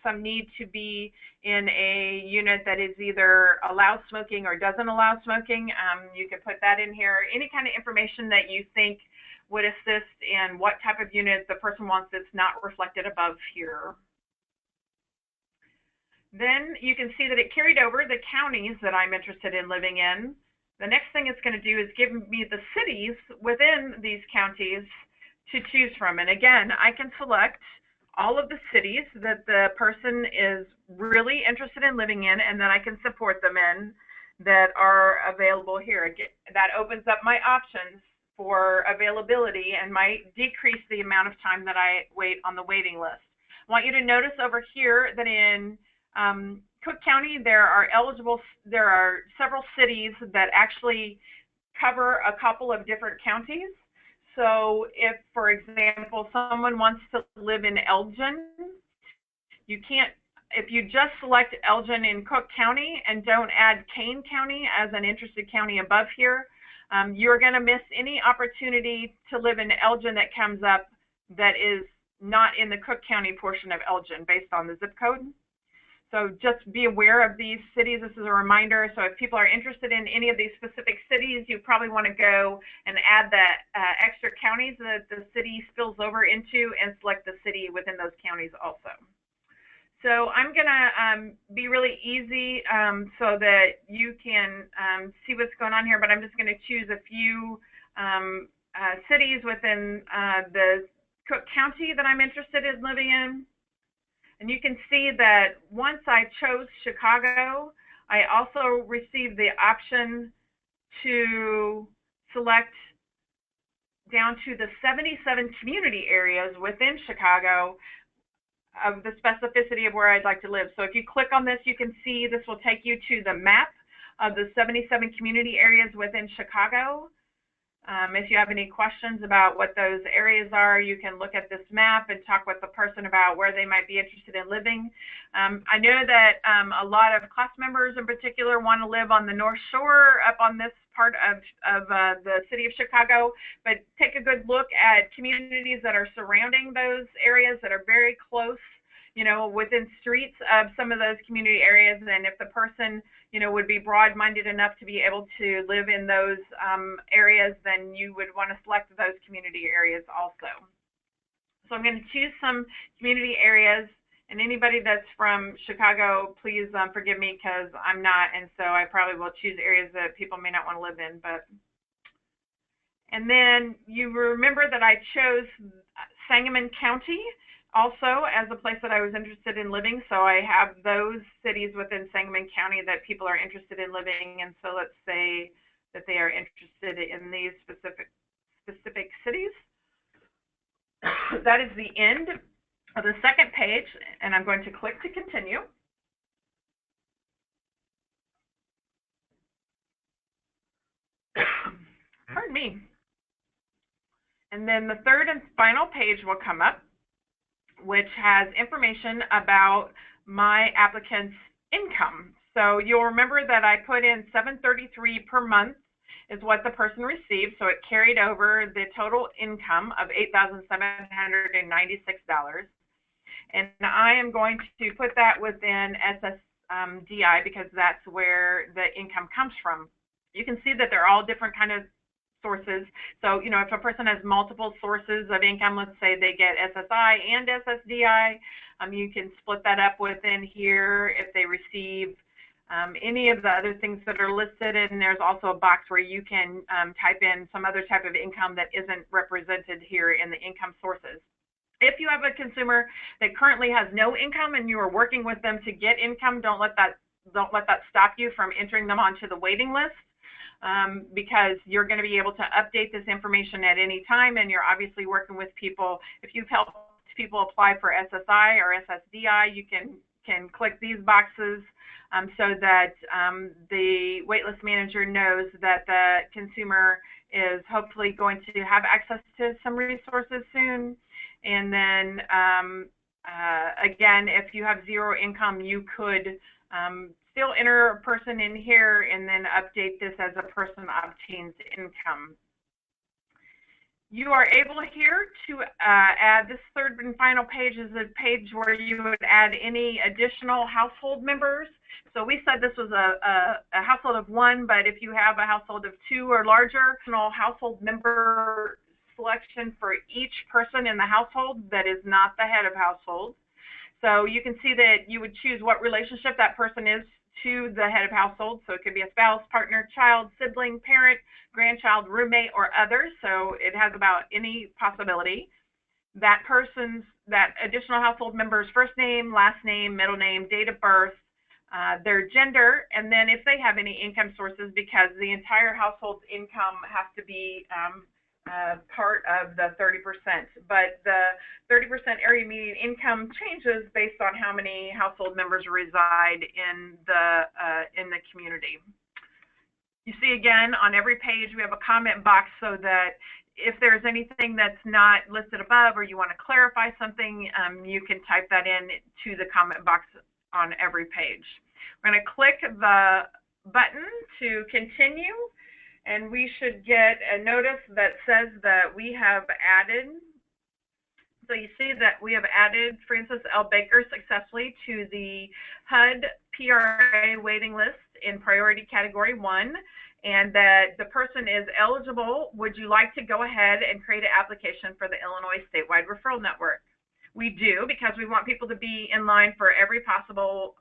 [SPEAKER 3] some need to be in a unit that is either allows smoking or doesn't allow smoking, you can put that in here. Any kind of information that you think would assist in what type of unit the person wants that's not reflected above here. Then you can see that it carried over the counties that I'm interested in living in. The next thing it's going to do is give me the cities within these counties to choose from. And again, I can select all of the cities that the person is really interested in living in and that I can support them in that are available here. Again, that opens up my options for availability and might decrease the amount of time that I wait on the waiting list. I want you to notice over here that in Cook County, there are several cities that actually cover a couple of different counties. So if, for example, someone wants to live in Elgin, you can't, if you just select Elgin in Cook County and don't add Kane County as an interested county above here, you're going to miss any opportunity to live in Elgin that comes up that is not in the Cook County portion of Elgin based on the zip code. So just be aware of these cities. This is a reminder. So if people are interested in any of these specific cities, you probably want to go and add the extra counties that the city spills over into and select the city within those counties also. So I'm going to be really easy so that you can see what's going on here, but I'm just going to choose a few cities within the Cook County that I'm interested in living in. And you can see that once I chose Chicago, I also received the option to select down to the 77 community areas within Chicago of the specificity of where I'd like to live. So if you click on this, you can see this will take you to the map of the 77 community areas within Chicago. If you have any questions about what those areas are, you can look at this map and talk with the person about where they might be interested in living. I know that a lot of class members in particular want to live on the North Shore up on this part of the city of Chicago, but take a good look at communities that are surrounding those areas that are very close, within streets of some of those community areas. And if the person would be broad-minded enough to be able to live in those areas, then you would want to select those community areas also. So I'm going to choose some community areas, and anybody that's from Chicago, please forgive me because I'm not, and so I probably will choose areas that people may not want to live in. And then you remember that I chose Sangamon County also as a place that I was interested in living. So I have those cities within Sangamon County that people are interested in living in. So let's say that they are interested in these specific cities. That is the end of the second page, and I'm going to click to continue. Pardon me. And then the third and final page will come up, which has information about my applicant's income. So you'll remember that I put in $733 per month is what the person received. So it carried over the total income of $8,796. And I am going to put that within SSDI because that's where the income comes from. You can see that they're all different kind of sources. So, you know, if a person has multiple sources of income, let's say they get SSI and SSDI, you can split that up within here if they receive any of the other things that are listed. And there's also a box where you can type in some other type of income that isn't represented here in the income sources. If you have a consumer that currently has no income and you are working with them to get income, don't let that stop you from entering them onto the waiting list. Because you're going to be able to update this information at any time, and you're obviously working with people. If you've helped people apply for SSI or SSDI, you can click these boxes so that the waitlist manager knows that the consumer is hopefully going to have access to some resources soon. And then again, if you have zero income, you could still enter a person in here and then update this as a person obtains income. You are able here to add this third and final page is a page where you would add any additional household members. So we said this was a household of one, but if you have a household of two or larger, household member selection for each person in the household that is not the head of household. So you can see that you would choose what relationship that person is to the head of household. So it could be a spouse, partner, child, sibling, parent, grandchild, roommate, or others. So it has about any possibility. That additional household member's first name, last name, middle name, date of birth, their gender, and then if they have any income sources, because the entire household's income has to be part of the 30%, but the 30% area median income changes based on how many household members reside in the community. You see again on every page we have a comment box so that if there's anything that's not listed above or you want to clarify something, you can type that in to the comment box on every page. We're going to click the button to continue. And we should get a notice that says that we have added. So you see that we have added Francis L. Baker successfully to the HUD PRA waiting list in priority category 1, and that the person is eligible. Would you like to go ahead and create an application for the Illinois Statewide Referral Network? We do, because we want people to be in line for every possible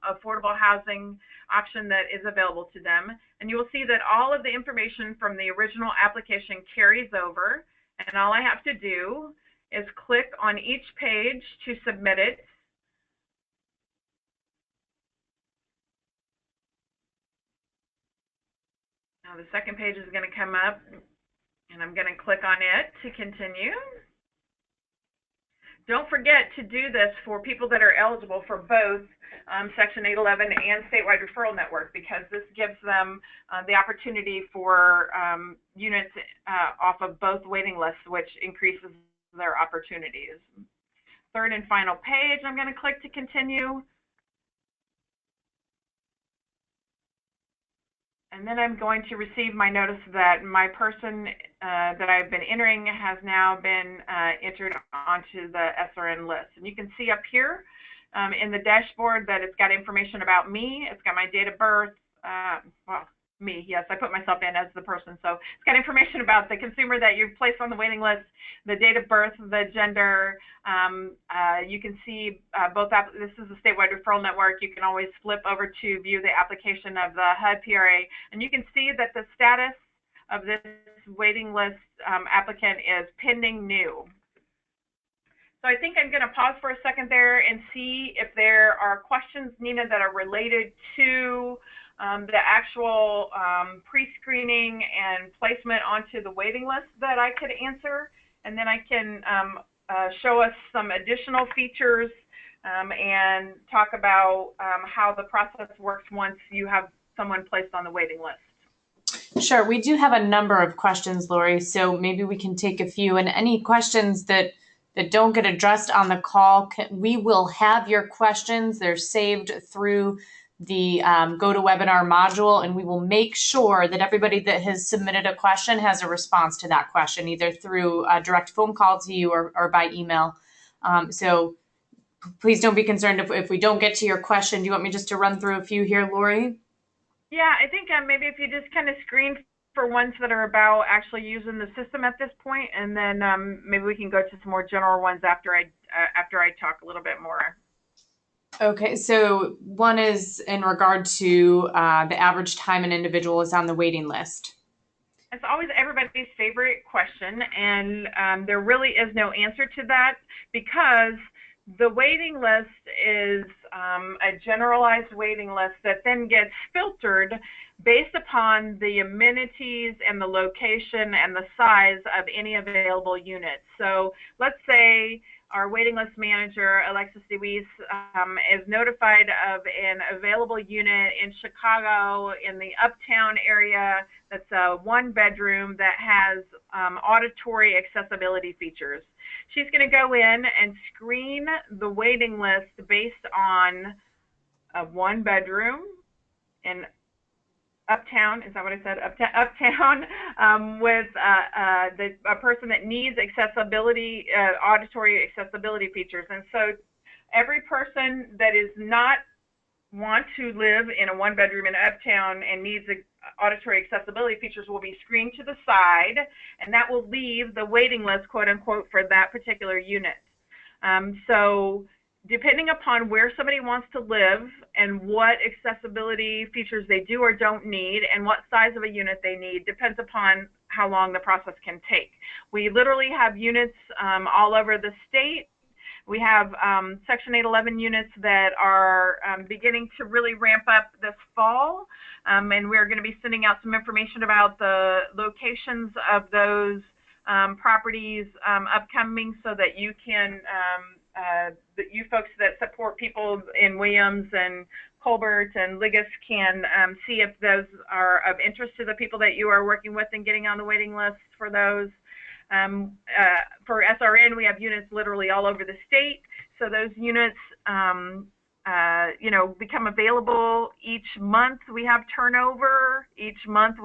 [SPEAKER 3] affordable housing option that is available to them. And you will see that all of the information from the original application carries over. And all I have to do is click on each page to submit it. Now the second page is going to come up, and I'm going to click on it to continue. Don't forget to do this for people that are eligible for both Section 811 and Statewide Referral Network, because this gives them the opportunity for units off of both waiting lists, which increases their opportunities. Third and final page, I'm going to click to continue. And then I'm going to receive my notice that my person that I've been entering has now been entered onto the SRN list. And you can see up here in the dashboard that it's got information about me. It's got my date of birth. Well, me, yes, I put myself in as the person. So it's got information about the consumer that you've placed on the waiting list, the date of birth, the gender. You can see both. This is the Statewide Referral Network. You can always flip over to view the application of the HUD PRA, and you can see that the status of this waiting list applicant is pending new. So I think I'm going to pause for a second there and see if there are questions, Nina, that are related to the actual pre-screening and placement onto the waiting list that I could answer. And then I can show us some additional features and talk about how the process works once you have someone placed on the waiting list.
[SPEAKER 2] Sure. We do have a number of questions, Lori, so maybe we can take a few. And any questions that don't get addressed on the call, we will have your questions. They're saved through the GoToWebinar module, and we will make sure that everybody that has submitted a question has a response to that question, either through a direct phone call to you or by email. So please don't be concerned if we don't get to your question. Do you want me just to run through a few here, Lori?
[SPEAKER 3] Yeah, I think maybe if you just kind of screen for ones that are about actually using the system at this point, and then maybe we can go to some more general ones after I talk a little bit more.
[SPEAKER 2] Okay, so one is in regard to the average time an individual is on the waiting list.
[SPEAKER 3] It's always everybody's favorite question, and there really is no answer to that, because the waiting list is a generalized waiting list that then gets filtered based upon the amenities and the location and the size of any available units. So let's say our waiting list manager, Alexis DeWeese, is notified of an available unit in Chicago in the Uptown area that's a 1-bedroom that has auditory accessibility features. She's going to go in and screen the waiting list based on a 1-bedroom in Uptown, is that what I said? Uptown, with a person that needs accessibility, auditory accessibility features. And so every person that is not want to live in a 1-bedroom in Uptown and needs auditory accessibility features will be screened to the side, and that will leave the waiting list, quote unquote, for that particular unit. So depending upon where somebody wants to live and what accessibility features they do or don't need and what size of a unit they need depends upon how long the process can take. We literally have units all over the state. We have Section 811 units that are beginning to really ramp up this fall, and we're going to be sending out some information about the locations of those properties upcoming, so that you can that you folks that support people in Williams and Colbert and Liggis can see if those are of interest to the people that you are working with and getting on the waiting list for those. For SRN, we have units literally all over the state. So those units, you know, become available each month. We have turnover each month.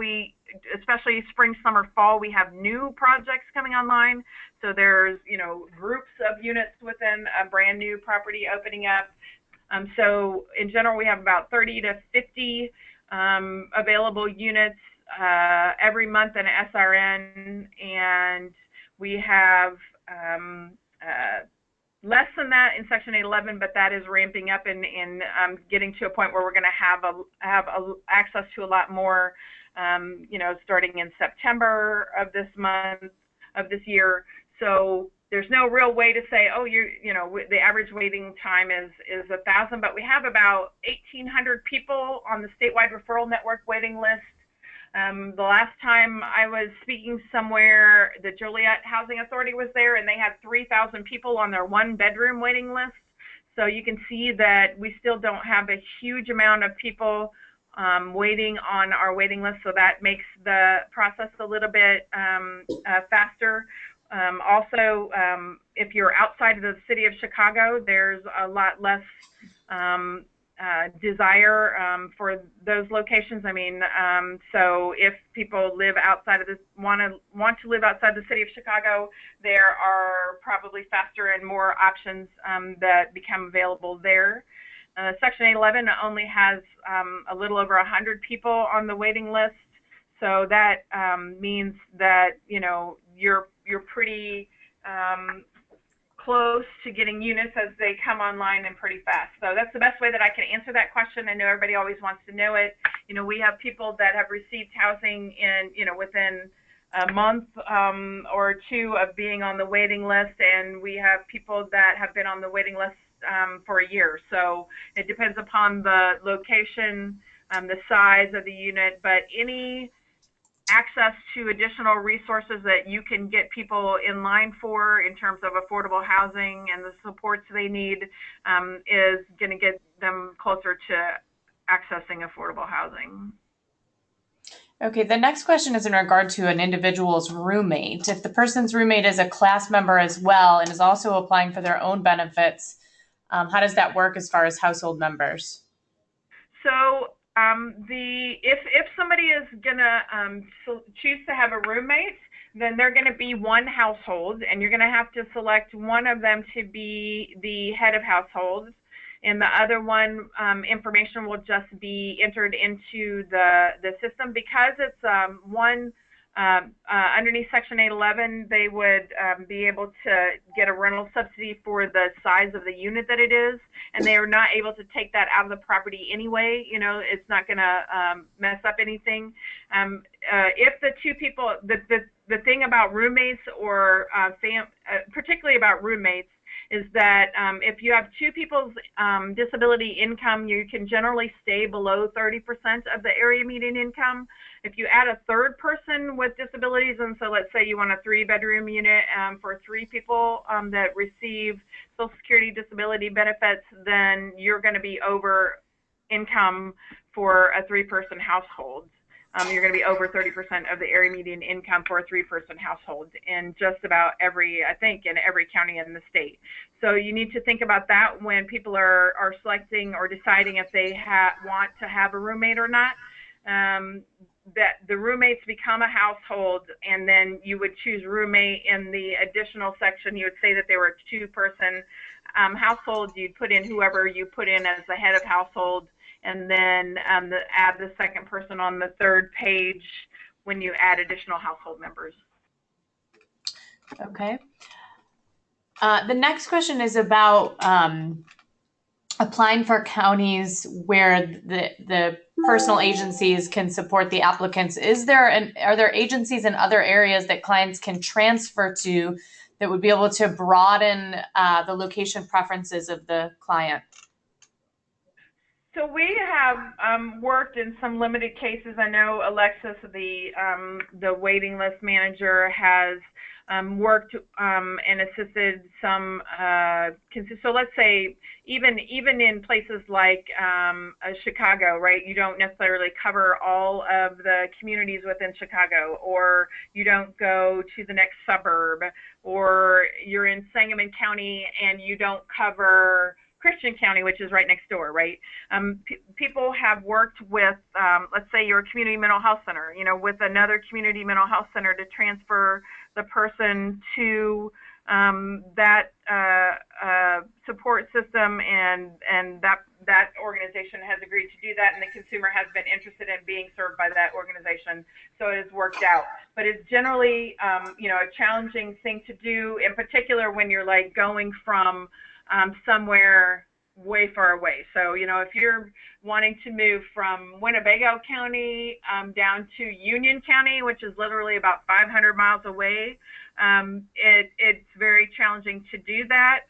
[SPEAKER 3] Especially spring, summer, fall, we have new projects coming online. So there's, you know, groups of units within a brand new property opening up. So in general, we have about 30 to 50 available units every month in SRN, and we have less than that in Section 811, but that is ramping up and getting to a point where we're going to have access to a lot more, you know, starting in September of this year. So there's no real way to say, oh, you know, the average waiting time is 1,000, but we have about 1,800 people on the statewide referral network waiting list. The last time I was speaking somewhere, the Joliet Housing Authority was there, and they had 3,000 people on their 1-bedroom waiting list. So you can see that we still don't have a huge amount of people waiting on our waiting list, so that makes the process a little bit faster. Also, if you're outside of the city of Chicago, there's a lot less desire for those locations. I mean, so if people live outside of this, want to live outside the city of Chicago, there are probably faster and more options that become available there. Section 811 only has a little over 100 people on the waiting list, so that means that, you know, you're pretty close to getting units as they come online and pretty fast. So that's the best way that I can answer that question. I know everybody always wants to know it. You know, we have people that have received housing in, you know, within a month or two of being on the waiting list, and we have people that have been on the waiting list for a year. So it depends upon the location, the size of the unit, but any access to additional resources that you can get people in line for in terms of affordable housing and the supports they need is going to get them closer to accessing affordable housing.
[SPEAKER 2] Okay, the next question is in regard to an individual's roommate. If the person's roommate is a class member as well and is also applying for their own benefits, how does that work as far as household members?
[SPEAKER 3] So if somebody is gonna choose to have a roommate, then they're going to be one household, and you're going to have to select one of them to be the head of household, and the other one information will just be entered into the system. Because it's one underneath Section 811, they would be able to get a rental subsidy for the size of the unit that it is, and they are not able to take that out of the property anyway. You know, it's not going to mess up anything. If the two people, the thing about roommates or particularly about roommates, is that if you have two people's disability income, you can generally stay below 30% of the area median income. If you add a third person with disabilities, and so let's say you want a 3-bedroom unit for 3 people that receive Social Security disability benefits, then you're going to be over income for a 3-person household. You're going to be over 30% of the area median income for a 3-person household in just about every, I think, in every county in the state. So you need to think about that when people are selecting or deciding if they want to have a roommate or not. That the roommates become a household, and then you would choose roommate in the additional section. You would say that they were a 2-person household. You'd put in whoever you put in as the head of household, and then add the second person on the third page when you add additional household members.
[SPEAKER 2] Okay. The next question is about applying for counties where the personal agencies can support the applicants. Are there agencies in other areas that clients can transfer to that would be able to broaden the location preferences of the client?
[SPEAKER 3] So we have worked in some limited cases. I know Alexis, the waiting list manager, has worked and assisted some. So let's say even in places like Chicago, right? You don't necessarily cover all of the communities within Chicago, or you don't go to the next suburb, or you're in Sangamon County and you don't cover Christian County, which is right next door, right? People have worked with, let's say you're a community mental health center, you know, with another community mental health center to transfer the person to that support system, and that organization has agreed to do that, and the consumer has been interested in being served by that organization, so it has worked out. But it's generally, you know, a challenging thing to do, in particular when you're like going from somewhere way far away. So, you know, if you're wanting to move from Winnebago County down to Union County, which is literally about 500 miles away, it's very challenging to do that.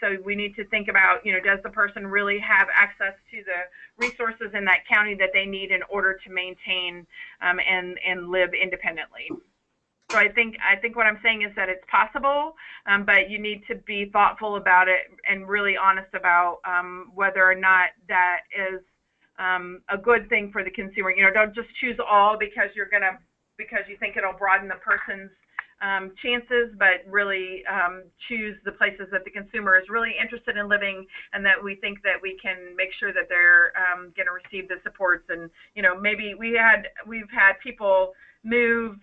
[SPEAKER 3] So we need to think about, you know, does the person really have access to the resources in that county that they need in order to maintain and live independently? So I think what I'm saying is that it's possible, but you need to be thoughtful about it and really honest about whether or not that is a good thing for the consumer. You know, don't just choose all because you think it'll broaden the person's chances, but really choose the places that the consumer is really interested in living, and that we think that we can make sure that they're going to receive the supports. And, you know, maybe we've had people move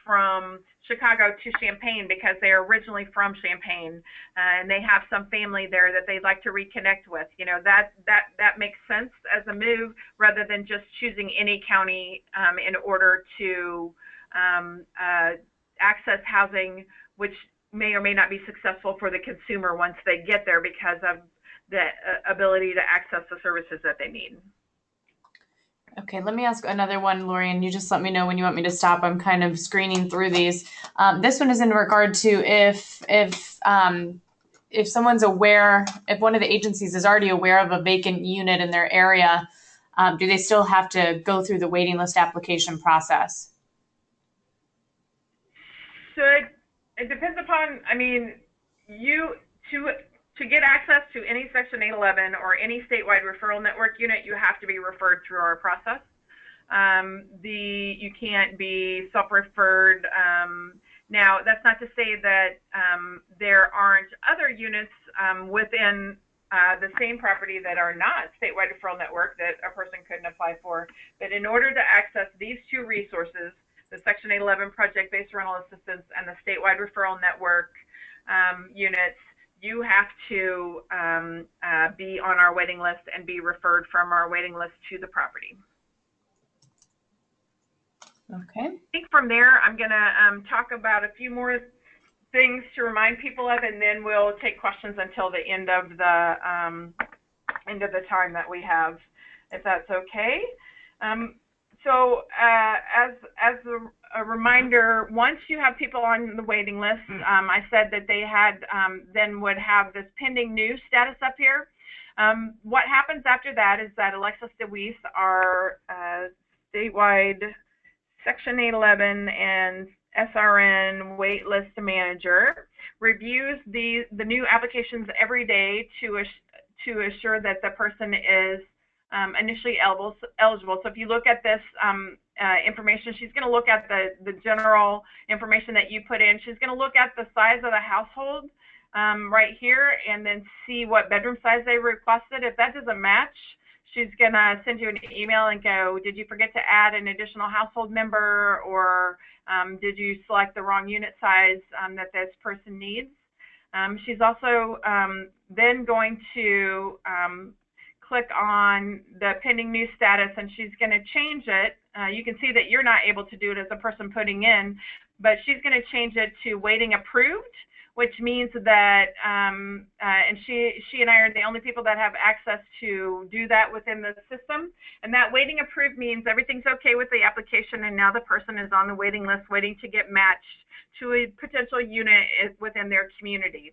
[SPEAKER 3] from Chicago to Champaign because they are originally from Champaign, and they have some family there that they'd like to reconnect with. You know, that makes sense as a move, rather than just choosing any county in order to access housing, which may or may not be successful for the consumer once they get there because of the ability to access the services that they need.
[SPEAKER 2] Okay, let me ask another one, Lori, and you just let me know when you want me to stop. I'm kind of screening through these. This one is in regard to if someone's aware, if one of the agencies is already aware of a vacant unit in their area, do they still have to go through the waiting list application process?
[SPEAKER 3] It depends upon, I mean, to get access to any Section 811 or any statewide referral network unit, you have to be referred through our process. You can't be self-referred. Now, that's not to say that there aren't other units within the same property that are not statewide referral network that a person couldn't apply for. But in order to access these two resources, the Section 811 project-based rental assistance and the statewide referral network units, you have to be on our waiting list and be referred from our waiting list to the property.
[SPEAKER 2] Okay.
[SPEAKER 3] I think from there, I'm going to talk about a few more things to remind people of, and then we'll take questions until the end of the time that we have, if that's okay. So as a reminder, once you have people on the waiting list, I said that they had then would have this pending new status up here. What happens after that is that Alexis DeWeese, our statewide Section 811 and SRN waitlist manager, reviews the new applications every day to assure that the person is initially eligible. So if you look at this information, she's going to look at the general information that you put in. She's going to look at the size of the household right here and then see what bedroom size they requested. If that doesn't match, she's going to send you an email and go, did you forget to add an additional household member, or did you select the wrong unit size that this person needs? She's also then going to click on the pending new status, and she's going to change it. You can see that you're not able to do it as a person putting in, but she's going to change it to waiting approved, which means that, and she and I are the only people that have access to do that within the system. And that waiting approved means everything's okay with the application, and now the person is on the waiting list waiting to get matched to a potential unit within their community.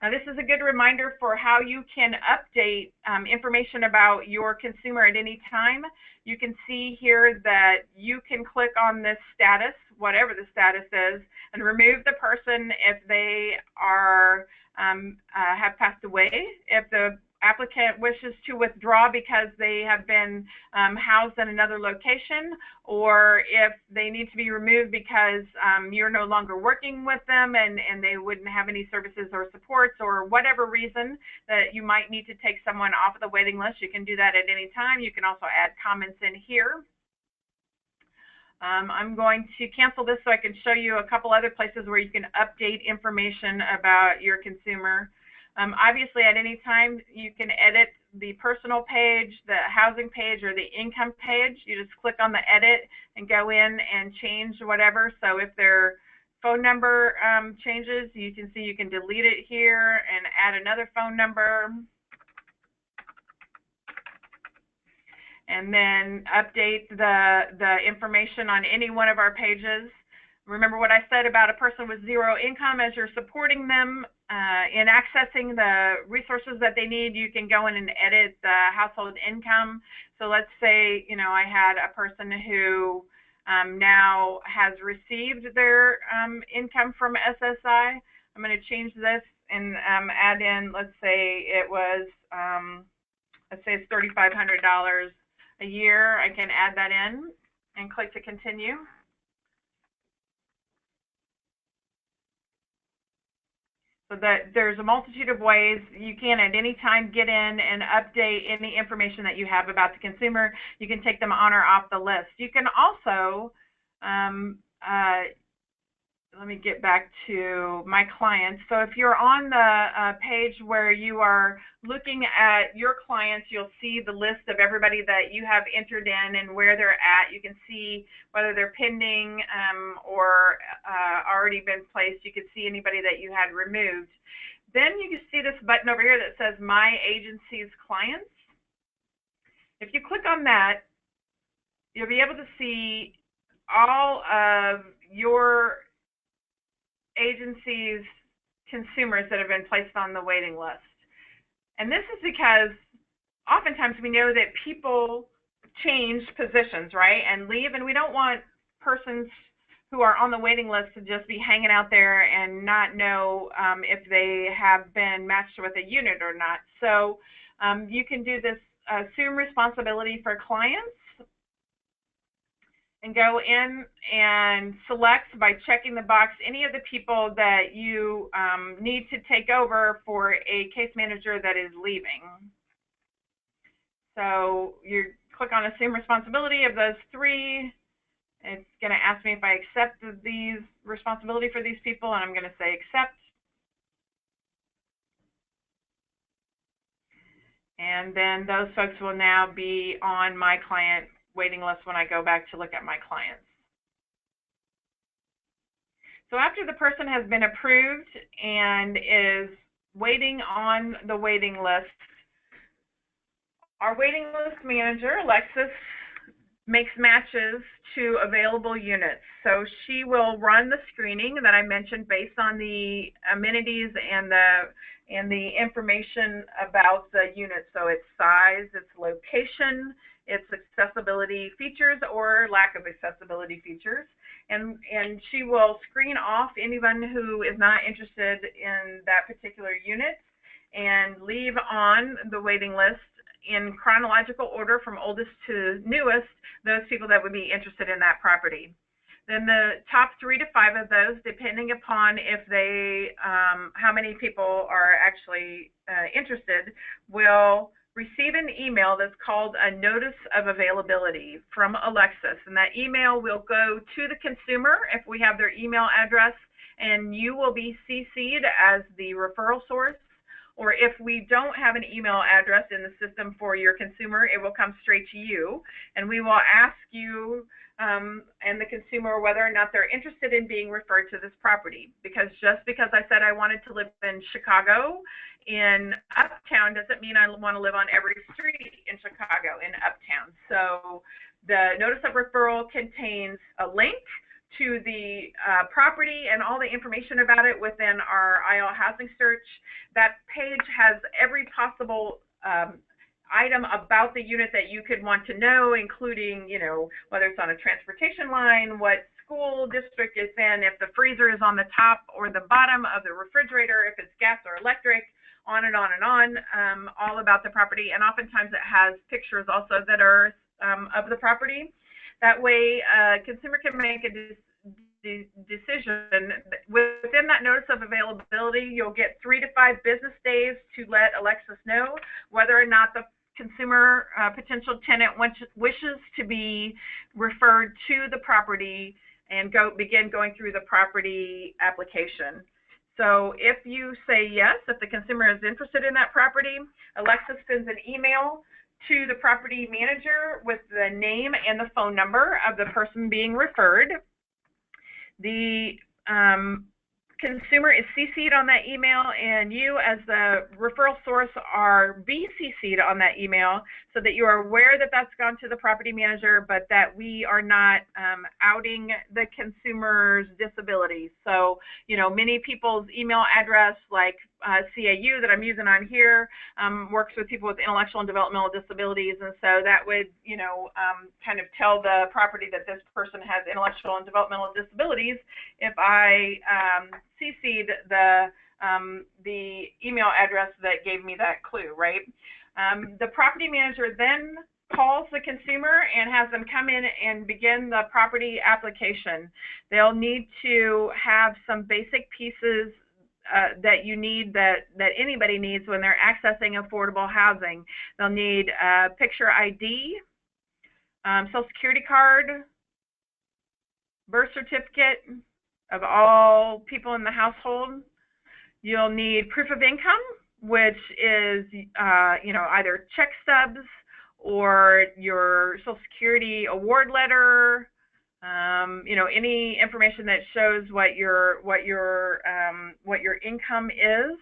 [SPEAKER 3] Now, this is a good reminder for how you can update information about your consumer at any time. You can see here that you can click on this status, whatever the status is, and remove the person if they are have passed away. If the applicant wishes to withdraw because they have been housed in another location, or if they need to be removed because you're no longer working with them and they wouldn't have any services or supports, or whatever reason that you might need to take someone off of the waiting list, you can do that at any time. You can also add comments in here. I'm going to cancel this so I can show you a couple other places where you can update information about your consumer. Obviously, at any time, you can edit the personal page, the housing page, or the income page. You just click on the edit and go in and change whatever. So if their phone number changes, you can see you can delete it here and add another phone number. And then update the information on any one of our pages. Remember what I said about a person with zero income. As you're supporting them in accessing the resources that they need, you can go in and edit the household income. So let's say, you know, I had a person who now has received their income from SSI. I'm going to change this and add in, let's say it was, let's say it's $3,500 a year. I can add that in and click to continue. So that there's a multitude of ways you can at any time get in and update any information that you have about the consumer. You can take them on or off the list. You can also, let me get back to my clients. So if you're on the page where you are looking at your clients, you'll see the list of everybody that you have entered in and where they're at. You can see whether they're pending or already been placed. You can see anybody that you had removed. Then you can see this button over here that says My Agency's Clients. If you click on that, you'll be able to see all of your agency's consumers that have been placed on the waiting list. And this is because oftentimes we know that people change positions, right, and leave, and we don't want persons who are on the waiting list to just be hanging out there and not know if they have been matched with a unit or not. So you can do this assume responsibility for clients and go in and select by checking the box any of the people that you need to take over for a case manager that is leaving. So you click on assume responsibility of those three. It's going to ask me if I accept these responsibility for these people, and I'm going to say accept. And then those folks will now be on my client waiting list when I go back to look at my clients. So after the person has been approved and is waiting on the waiting list, our waiting list manager, Alexis, makes matches to available units. So she will run the screening that I mentioned based on the amenities and the information about the unit. So its size, its location, its accessibility features or lack of accessibility features. And she will screen off anyone who is not interested in that particular unit and leave on the waiting list in chronological order from oldest to newest those people that would be interested in that property. Then the top 3 to 5 of those, depending upon if they, how many people are actually interested, will receive an email that's called a notice of availability from Alexis. And that email will go to the consumer if we have their email address, and you will be CC'd as the referral source. Or if we don't have an email address in the system for your consumer, it will come straight to you, and we will ask you and the consumer whether or not they're interested in being referred to this property. Because just because I said I wanted to live in Chicago, in Uptown, doesn't mean I want to live on every street in Chicago, in Uptown. So the notice of referral contains a link to the property and all the information about it within our IL housing search. That page has every possible item about the unit that you could want to know, including, you know, whether it's on a transportation line, what school district it's in, if the freezer is on the top or the bottom of the refrigerator, if it's gas or electric, on and on and on, all about the property. And oftentimes it has pictures also that are of the property. That way, consumer can make a decision. Within that notice of availability, you'll get 3 to 5 business days to let Alexis know whether or not the consumer potential tenant wishes to be referred to the property and begin going through the property application. So if you say yes, if the consumer is interested in that property, Alexis sends an email to the property manager with the name and the phone number of the person being referred. The consumer is CC'd on that email, and you as the referral source are BCC'd on that email so that you are aware that that's gone to the property manager, but that we are not outing the consumer's disability. So, you know, many people's email address, like CAU that I'm using on here, works with people with intellectual and developmental disabilities, and so that would, you know, kind of tell the property that this person has intellectual and developmental disabilities if I CC'd the email address that gave me that clue, right? The property manager then calls the consumer and has them come in and begin the property application. They'll need to have some basic pieces that you need, that anybody needs when they're accessing affordable housing. They'll need a picture ID, Social Security card, birth certificate of all people in the household. You'll need proof of income, which is you know, either check stubs or your Social Security award letter, you know, any information that shows what your income is.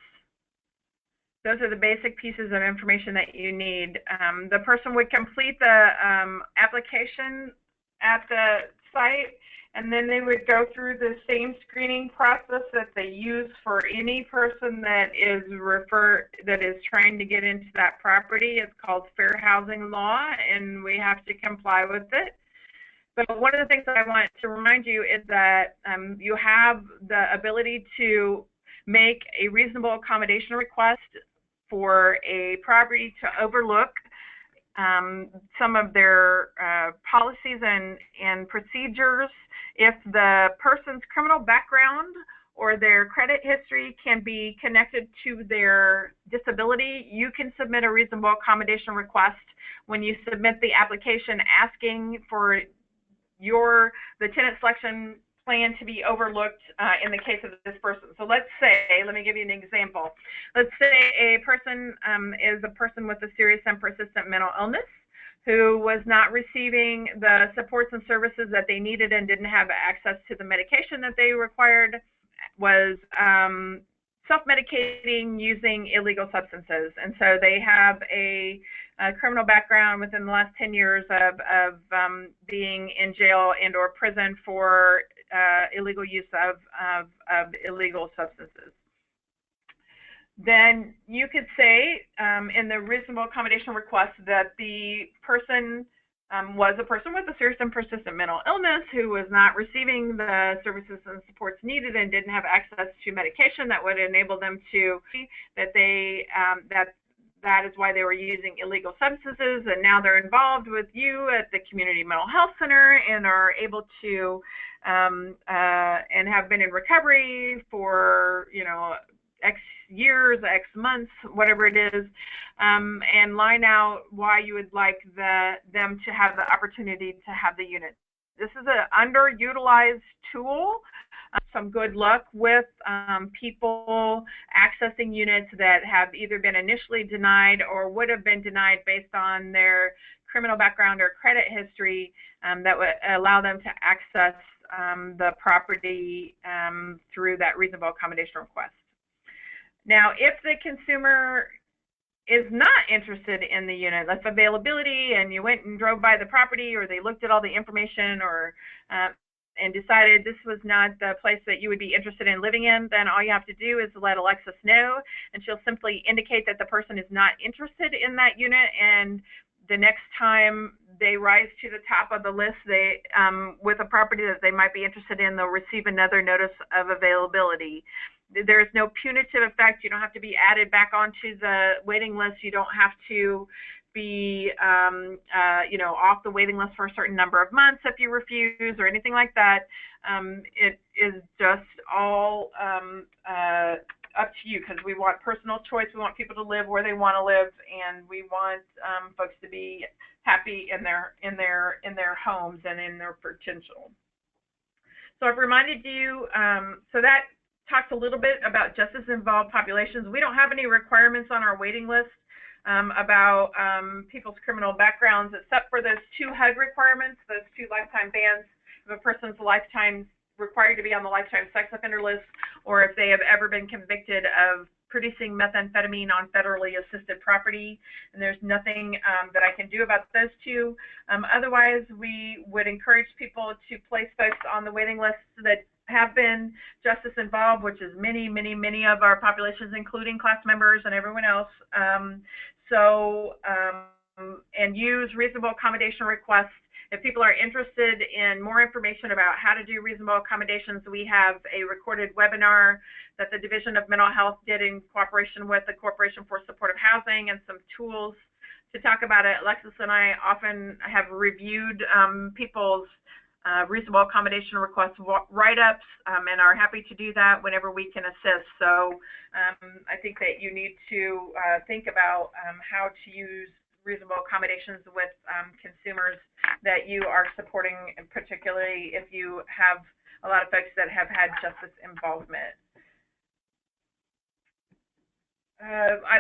[SPEAKER 3] Those are the basic pieces of information that you need. The person would complete the application at the site, and then they would go through the same screening process that they use for any person that is trying to get into that property. It's called fair housing law, and we have to comply with it. But one of the things that I want to remind you is that you have the ability to make a reasonable accommodation request for a property to overlook some of their policies and procedures. If the person's criminal background or their credit history can be connected to their disability, you can submit a reasonable accommodation request when you submit the application asking for the tenant selection plan to be overlooked in the case of this person. So let me give you an example. Let's say a person is a person with a serious and persistent mental illness who was not receiving the supports and services that they needed and didn't have access to the medication that they required, was self-medicating using illegal substances. And so they have a criminal background within the last 10 years of being in jail and or prison for illegal use of illegal substances. Then you could say in the reasonable accommodation request that the person was a person with a serious and persistent mental illness who was not receiving the services and supports needed and didn't have access to medication that would enable them to, that is why they were using illegal substances, and now they're involved with you at the community mental health center and are able to and have been in recovery for X years, X months, whatever it is, and line out why you would like them to have the opportunity to have the unit. This is an underutilized tool. Some good luck with people accessing units that have either been initially denied or would have been denied based on their criminal background or credit history that would allow them to access the property through that reasonable accommodation request. Now, if the consumer is not interested in the unit, that's availability, and you went and drove by the property, or they looked at all the information, or and decided this was not the place that you would be interested in living in, then all you have to do is let Alexis know, and she'll simply indicate that the person is not interested in that unit, and the next time they rise to the top of the list with a property that they might be interested in, they'll receive another notice of availability. There's no punitive effect. You don't have to be added back onto the waiting list. You don't have to be off the waiting list for a certain number of months if you refuse or anything like that. It is just all up to you, because we want personal choice. We want people to live where they want to live, and we want folks to be happy in their homes and in their potential. So I've reminded you, so that talks a little bit about justice-involved populations. We don't have any requirements on our waiting list about people's criminal backgrounds, except for those two HUD requirements, those two lifetime bans. If a person's lifetime required to be on the lifetime sex offender list, or if they have ever been convicted of producing methamphetamine on federally assisted property, and there's nothing that I can do about those two. Otherwise, we would encourage people to place folks on the waiting list that have been justice involved, which is many of our populations, including class members and everyone else. And use reasonable accommodation requests. If people are interested in more information about how to do reasonable accommodations, we have a recorded webinar that the Division of Mental Health did in cooperation with the Corporation for Supportive Housing, and some tools to talk about it. Alexis and I often have reviewed people's reasonable accommodation request write-ups and are happy to do that whenever we can assist. So I think that you need to think about how to use reasonable accommodations with consumers that you are supporting, and particularly if you have a lot of folks that have had justice involvement.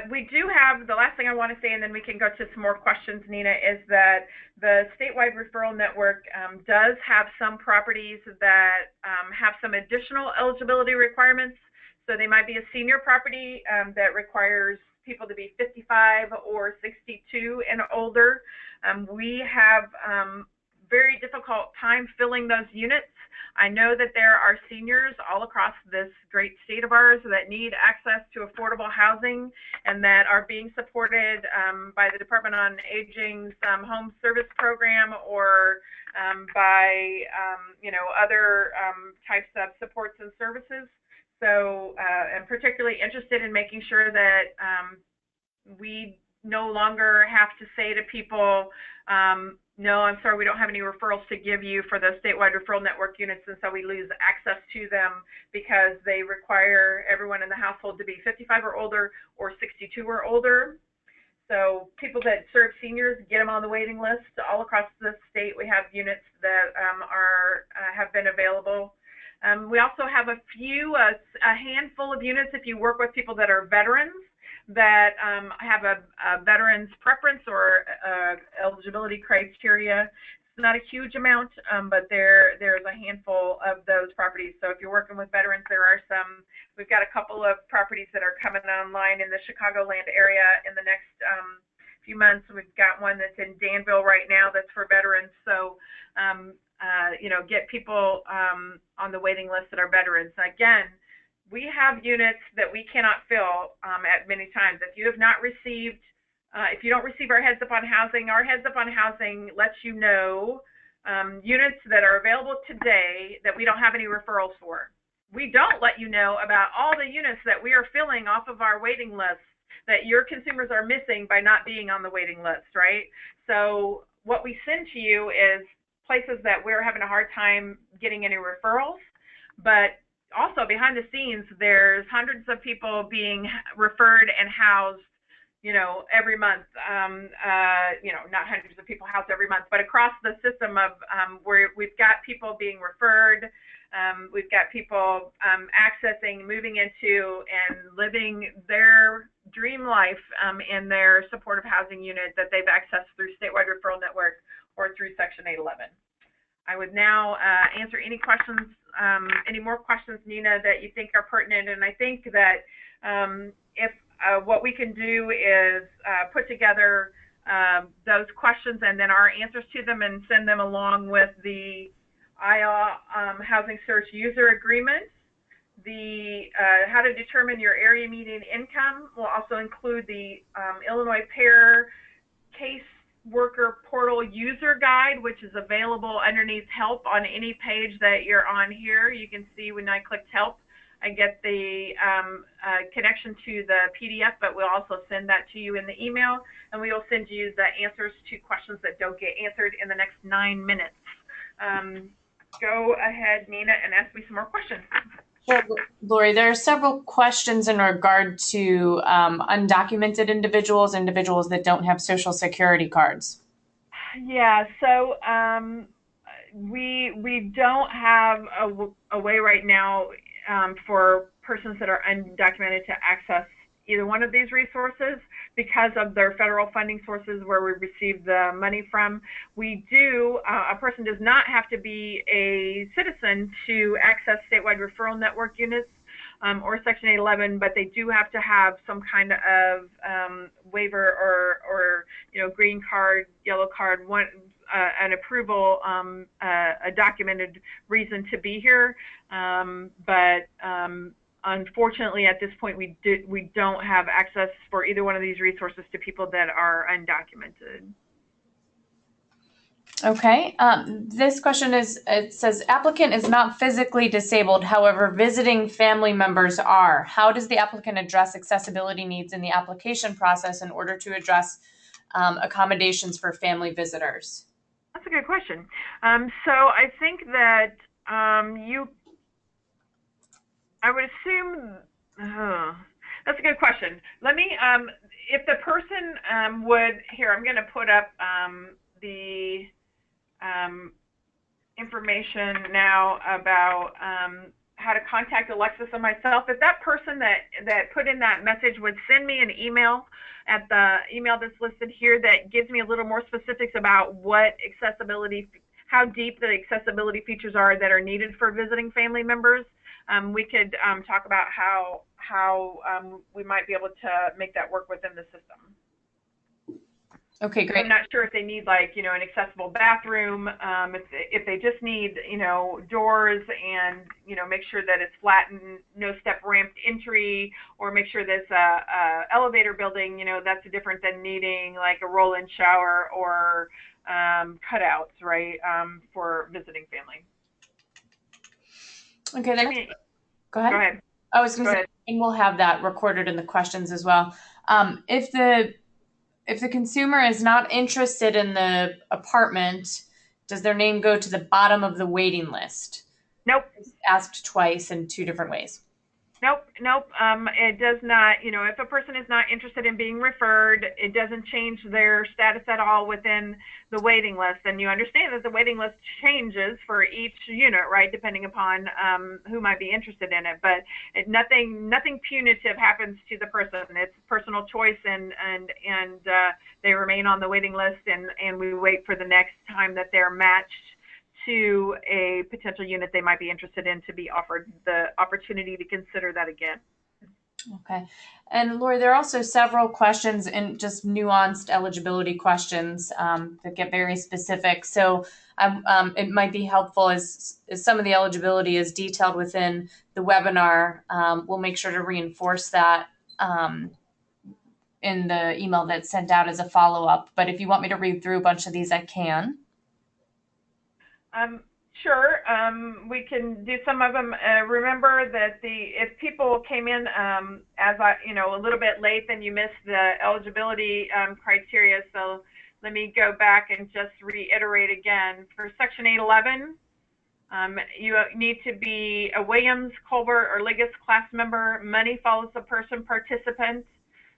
[SPEAKER 3] We do have, the last thing I want to say, and then we can go to some more questions, Nina, is that the statewide referral network does have some properties that have some additional eligibility requirements. So they might be a senior property that requires people to be 55 or 62 and older. We have very difficult time filling those units. I know that there are seniors all across this great state of ours that need access to affordable housing and that are being supported by the Department on Aging's home service program or by other types of supports and services. So I'm particularly interested in making sure that we no longer have to say to people, no, I'm sorry, we don't have any referrals to give you for the statewide referral network units, and so we lose access to them because they require everyone in the household to be 55 or older or 62 or older. So people that serve seniors, get them on the waiting list. All across the state, we have units that have been available. We also have a handful of units if you work with people that are veterans that have a veteran's preference or eligibility criteria. It's not a huge amount, but there's a handful of those properties. So if you're working with veterans, there are some. We've got a couple of properties that are coming online in the Chicagoland area in the next few months. We've got one that's in Danville right now that's for veterans. So get people on the waiting list that are veterans. Again, we have units that we cannot fill at many times. If you have not received, if you don't receive our heads up on housing, our heads up on housing lets you know units that are available today that we don't have any referrals for. We don't let you know about all the units that we are filling off of our waiting list that your consumers are missing by not being on the waiting list, right? So what we send to you is places that we're having a hard time getting any referrals, but also behind the scenes, there's hundreds of people being referred and housed, every month. Not hundreds of people housed every month, but across the system of where we've got people being referred, we've got people accessing, moving into, and living their dream life in their supportive housing unit that they've accessed through Statewide Referral Network or through Section 811. I would now answer any questions, any more questions, Nina, that you think are pertinent. And I think that if what we can do is put together those questions and then our answers to them and send them along with the IA Housing Search User Agreement, the how to determine your area median income will also include the Illinois Pair Case Worker Portal User Guide, which is available underneath Help on any page that you're on here. You can see when I clicked Help, I get the connection to the PDF, but we'll also send that to you in the email, and we will send you the answers to questions that don't get answered in the next 9 minutes. Go ahead, Nina, and ask me some more questions.
[SPEAKER 2] Sure, Lori, there are several questions in regard to undocumented individuals that don't have Social Security cards.
[SPEAKER 3] Yeah, so we don't have a way right now for persons that are undocumented to access either one of these resources because of their federal funding sources where we receive the money from. We do, a person does not have to be a citizen to access statewide referral network units or Section 811, but they do have to have some kind of waiver or green card, yellow card, an approval, a documented reason to be here. Unfortunately, at this point, we don't have access for either one of these resources to people that are undocumented.
[SPEAKER 2] Okay. This question it says, applicant is not physically disabled, however, visiting family members are. How does the applicant address accessibility needs in the application process in order to address accommodations for family visitors?
[SPEAKER 3] That's a good question. So I think that I would assume, that's a good question. Let me, if the person would, here, I'm going to put up the information now about how to contact Alexis and myself. If that person that put in that message would send me an email at the email that's listed here that gives me a little more specifics about what accessibility, how deep the accessibility features are that are needed for visiting family members, we could talk about how we might be able to make that work within the system.
[SPEAKER 2] Okay, great.
[SPEAKER 3] I'm not sure if they need like, an accessible bathroom, if they just need, doors and, make sure that it's flat and no step ramped entry, or make sure there's a elevator building, that's different than needing like a roll-in shower or cutouts, right, for visiting family.
[SPEAKER 2] Okay, then go ahead.
[SPEAKER 3] Go ahead.
[SPEAKER 2] I was going
[SPEAKER 3] Go
[SPEAKER 2] to say,
[SPEAKER 3] ahead.
[SPEAKER 2] and we'll have that recorded in the questions as well. If the consumer is not interested in the apartment, does their name go to the bottom of the waiting list?
[SPEAKER 3] Nope.
[SPEAKER 2] It's asked twice in two different ways.
[SPEAKER 3] Nope. It does not, if a person is not interested in being referred, it doesn't change their status at all within the waiting list. And you understand that the waiting list changes for each unit, right, depending upon who might be interested in it. But nothing punitive happens to the person. It's personal choice, and they remain on the waiting list, and we wait for the next time that they're matched to a potential unit they might be interested in to be offered the opportunity to consider that again.
[SPEAKER 2] Okay. And Lori, there are also several questions and just nuanced eligibility questions that get very specific. So it might be helpful as some of the eligibility is detailed within the webinar. We'll make sure to reinforce that in the email that's sent out as a follow-up. But if you want me to read through a bunch of these, I can.
[SPEAKER 3] Sure, we can do some of them. Remember that if people came in a little bit late, then you missed the eligibility criteria. So let me go back and just reiterate again. For Section 811, you need to be a Williams, Colbert, or Liggett class member. Money follows the person participant.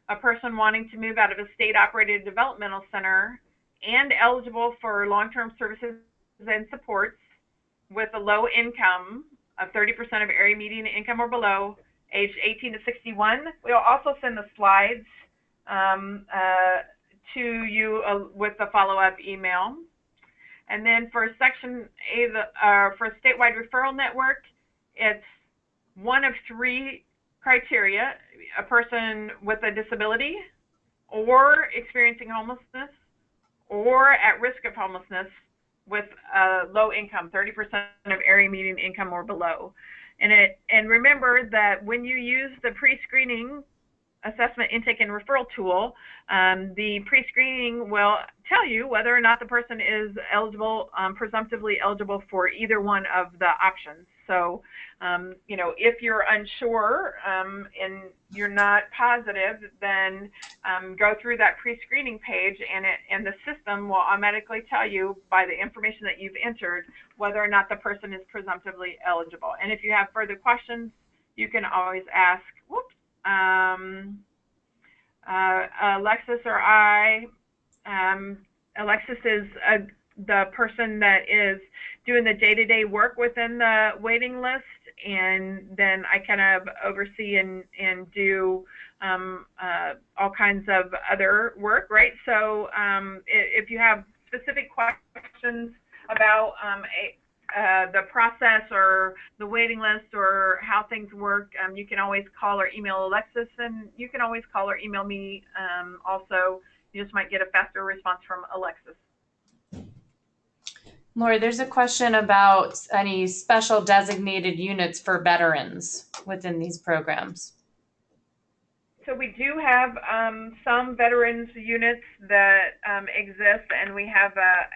[SPEAKER 3] A person wanting to move out of a state-operated developmental center and eligible for long-term services and supports with a low income of 30% of area median income or below, age 18 to 61. We'll also send the slides to you with the follow-up email. And then for Section A, for Statewide Referral Network, it's one of three criteria: a person with a disability, or experiencing homelessness, or at risk of homelessness, with low income, 30% of area median income or below. And remember that when you use the pre-screening assessment intake and referral tool, the pre-screening will tell you whether or not the person is eligible, presumptively eligible for either one of the options. So, if you're unsure and you're not positive, then go through that pre-screening page, and the system will automatically tell you by the information that you've entered whether or not the person is presumptively eligible. And if you have further questions, you can always ask. Alexis or I. Alexis is the person that is doing the day-to-day work within the waiting list, and then I kind of oversee and do all kinds of other work, right? So if you have specific questions about the process or the waiting list or how things work, you can always call or email Alexis, and you can always call or email me also. You just might get a faster response from Alexis.
[SPEAKER 2] Lori, there's a question about any special designated units for veterans within these programs.
[SPEAKER 3] So we do have some veterans units that exist, and we have a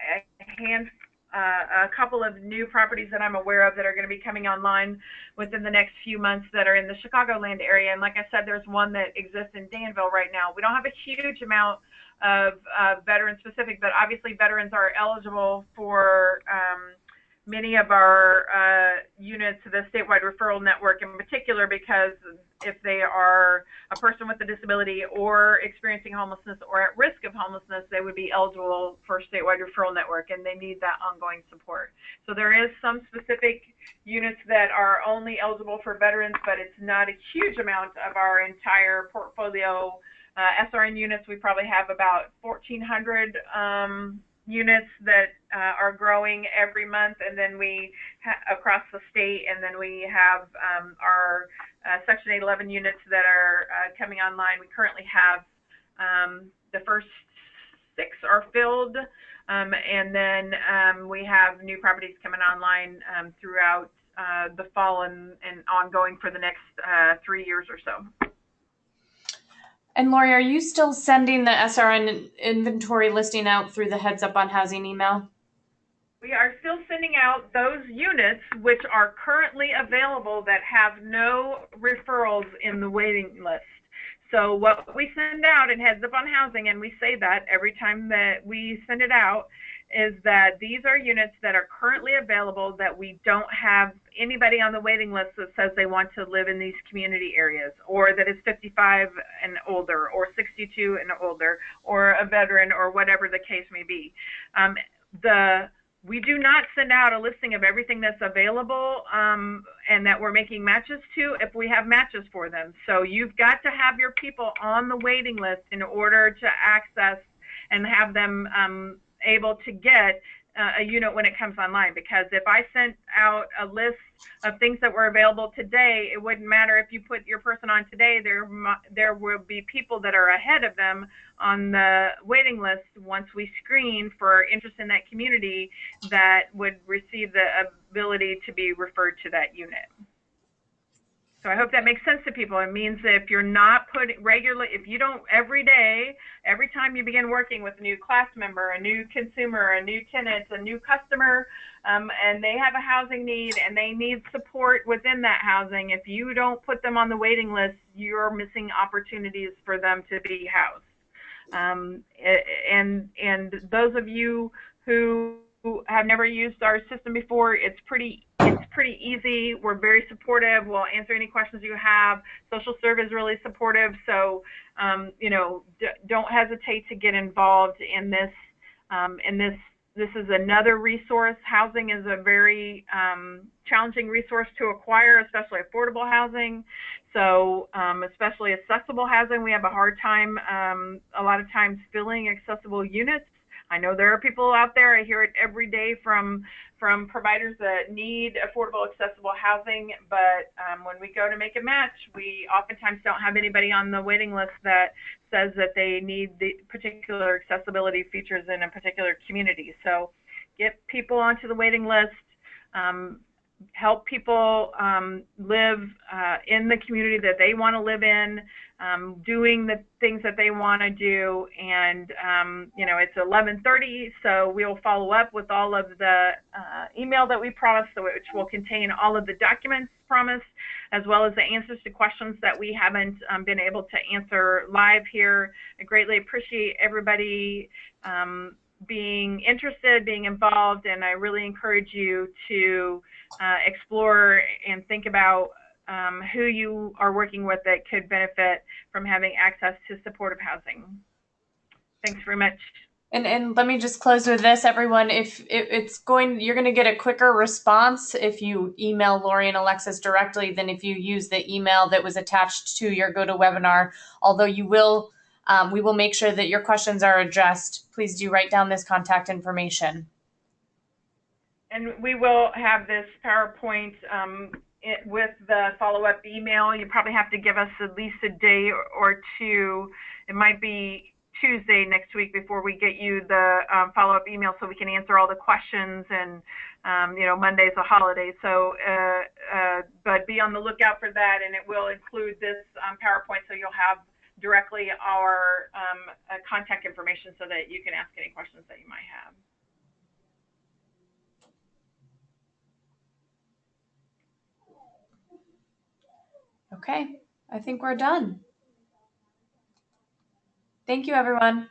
[SPEAKER 3] couple of new properties that I'm aware of that are going to be coming online within the next few months that are in the Chicagoland area. And like I said, there's one that exists in Danville right now. We don't have a huge amount of veteran specific, but obviously veterans are eligible for many of our units, the statewide referral network in particular, because if they are a person with a disability or experiencing homelessness or at risk of homelessness, they would be eligible for statewide referral network, and they need that ongoing support. So there is some specific units that are only eligible for veterans, but it's not a huge amount of our entire portfolio. SRN units, we probably have about 1,400 units that are growing every month, and then we across the state, and then we have our Section 811 units that are coming online. We currently have the first 6 are filled. And then we have new properties coming online throughout the fall and ongoing for the next 3 years or so.
[SPEAKER 2] And Lori, are you still sending the SRN inventory listing out through the Heads Up on Housing email?
[SPEAKER 3] We are still sending out those units which are currently available that have no referrals in the waiting list. So what we send out in Heads Up on Housing, and we say that every time that we send it out, is that these are units that are currently available that we don't have anybody on the waiting list that says they want to live in these community areas, or that is 55 and older, or 62 and older, or a veteran, or whatever the case may be. We do not send out a listing of everything that's available and that we're making matches to if we have matches for them. So you've got to have your people on the waiting list in order to access and have them able to get a unit when it comes online. Because if I sent out a list of things that were available today, it wouldn't matter if you put your person on today. There will be people that are ahead of them on the waiting list once we screen for interest in that community that would receive the ability to be referred to that unit. So I hope that makes sense to people. It means that if you're not putting regularly, if you don't every day, every time you begin working with a new class member, a new consumer, a new tenant, a new customer, and they have a housing need and they need support within that housing, if you don't put them on the waiting list, you're missing opportunities for them to be housed. And those of you who have never used our system before, it's pretty easy. We're very supportive. We'll answer any questions you have. Social serve is really supportive. So, don't hesitate to get involved in this. This is another resource. Housing is a very challenging resource to acquire, especially affordable housing. So, especially accessible housing, we have a hard time a lot of times filling accessible units. I know there are people out there, I hear it every day from providers that need affordable, accessible housing, but when we go to make a match, we oftentimes don't have anybody on the waiting list that says that they need the particular accessibility features in a particular community. So get people onto the waiting list, help people live in the community that they want to live in, doing the things that they want to do. And it's 11:30, so we'll follow up with all of the email that we promised, which will contain all of the documents promised, as well as the answers to questions that we haven't been able to answer live here. I greatly appreciate everybody being interested, being involved, and I really encourage you to explore and think about who you are working with that could benefit from having access to supportive housing. Thanks very much.
[SPEAKER 2] And let me just close with this, everyone. If you're going to get a quicker response if you email Lori and Alexis directly than if you use the email that was attached to your GoToWebinar. Although we will make sure that your questions are addressed. Please do write down this contact information.
[SPEAKER 3] And we will have this PowerPoint with the follow-up email. You probably have to give us at least a day or two. It might be Tuesday next week before we get you the follow-up email so we can answer all the questions. And Monday's a holiday, so but be on the lookout for that, and it will include this PowerPoint, so you'll have directly our contact information so that you can ask any questions that you might have.
[SPEAKER 2] Okay, I think we're done. Thank you, everyone.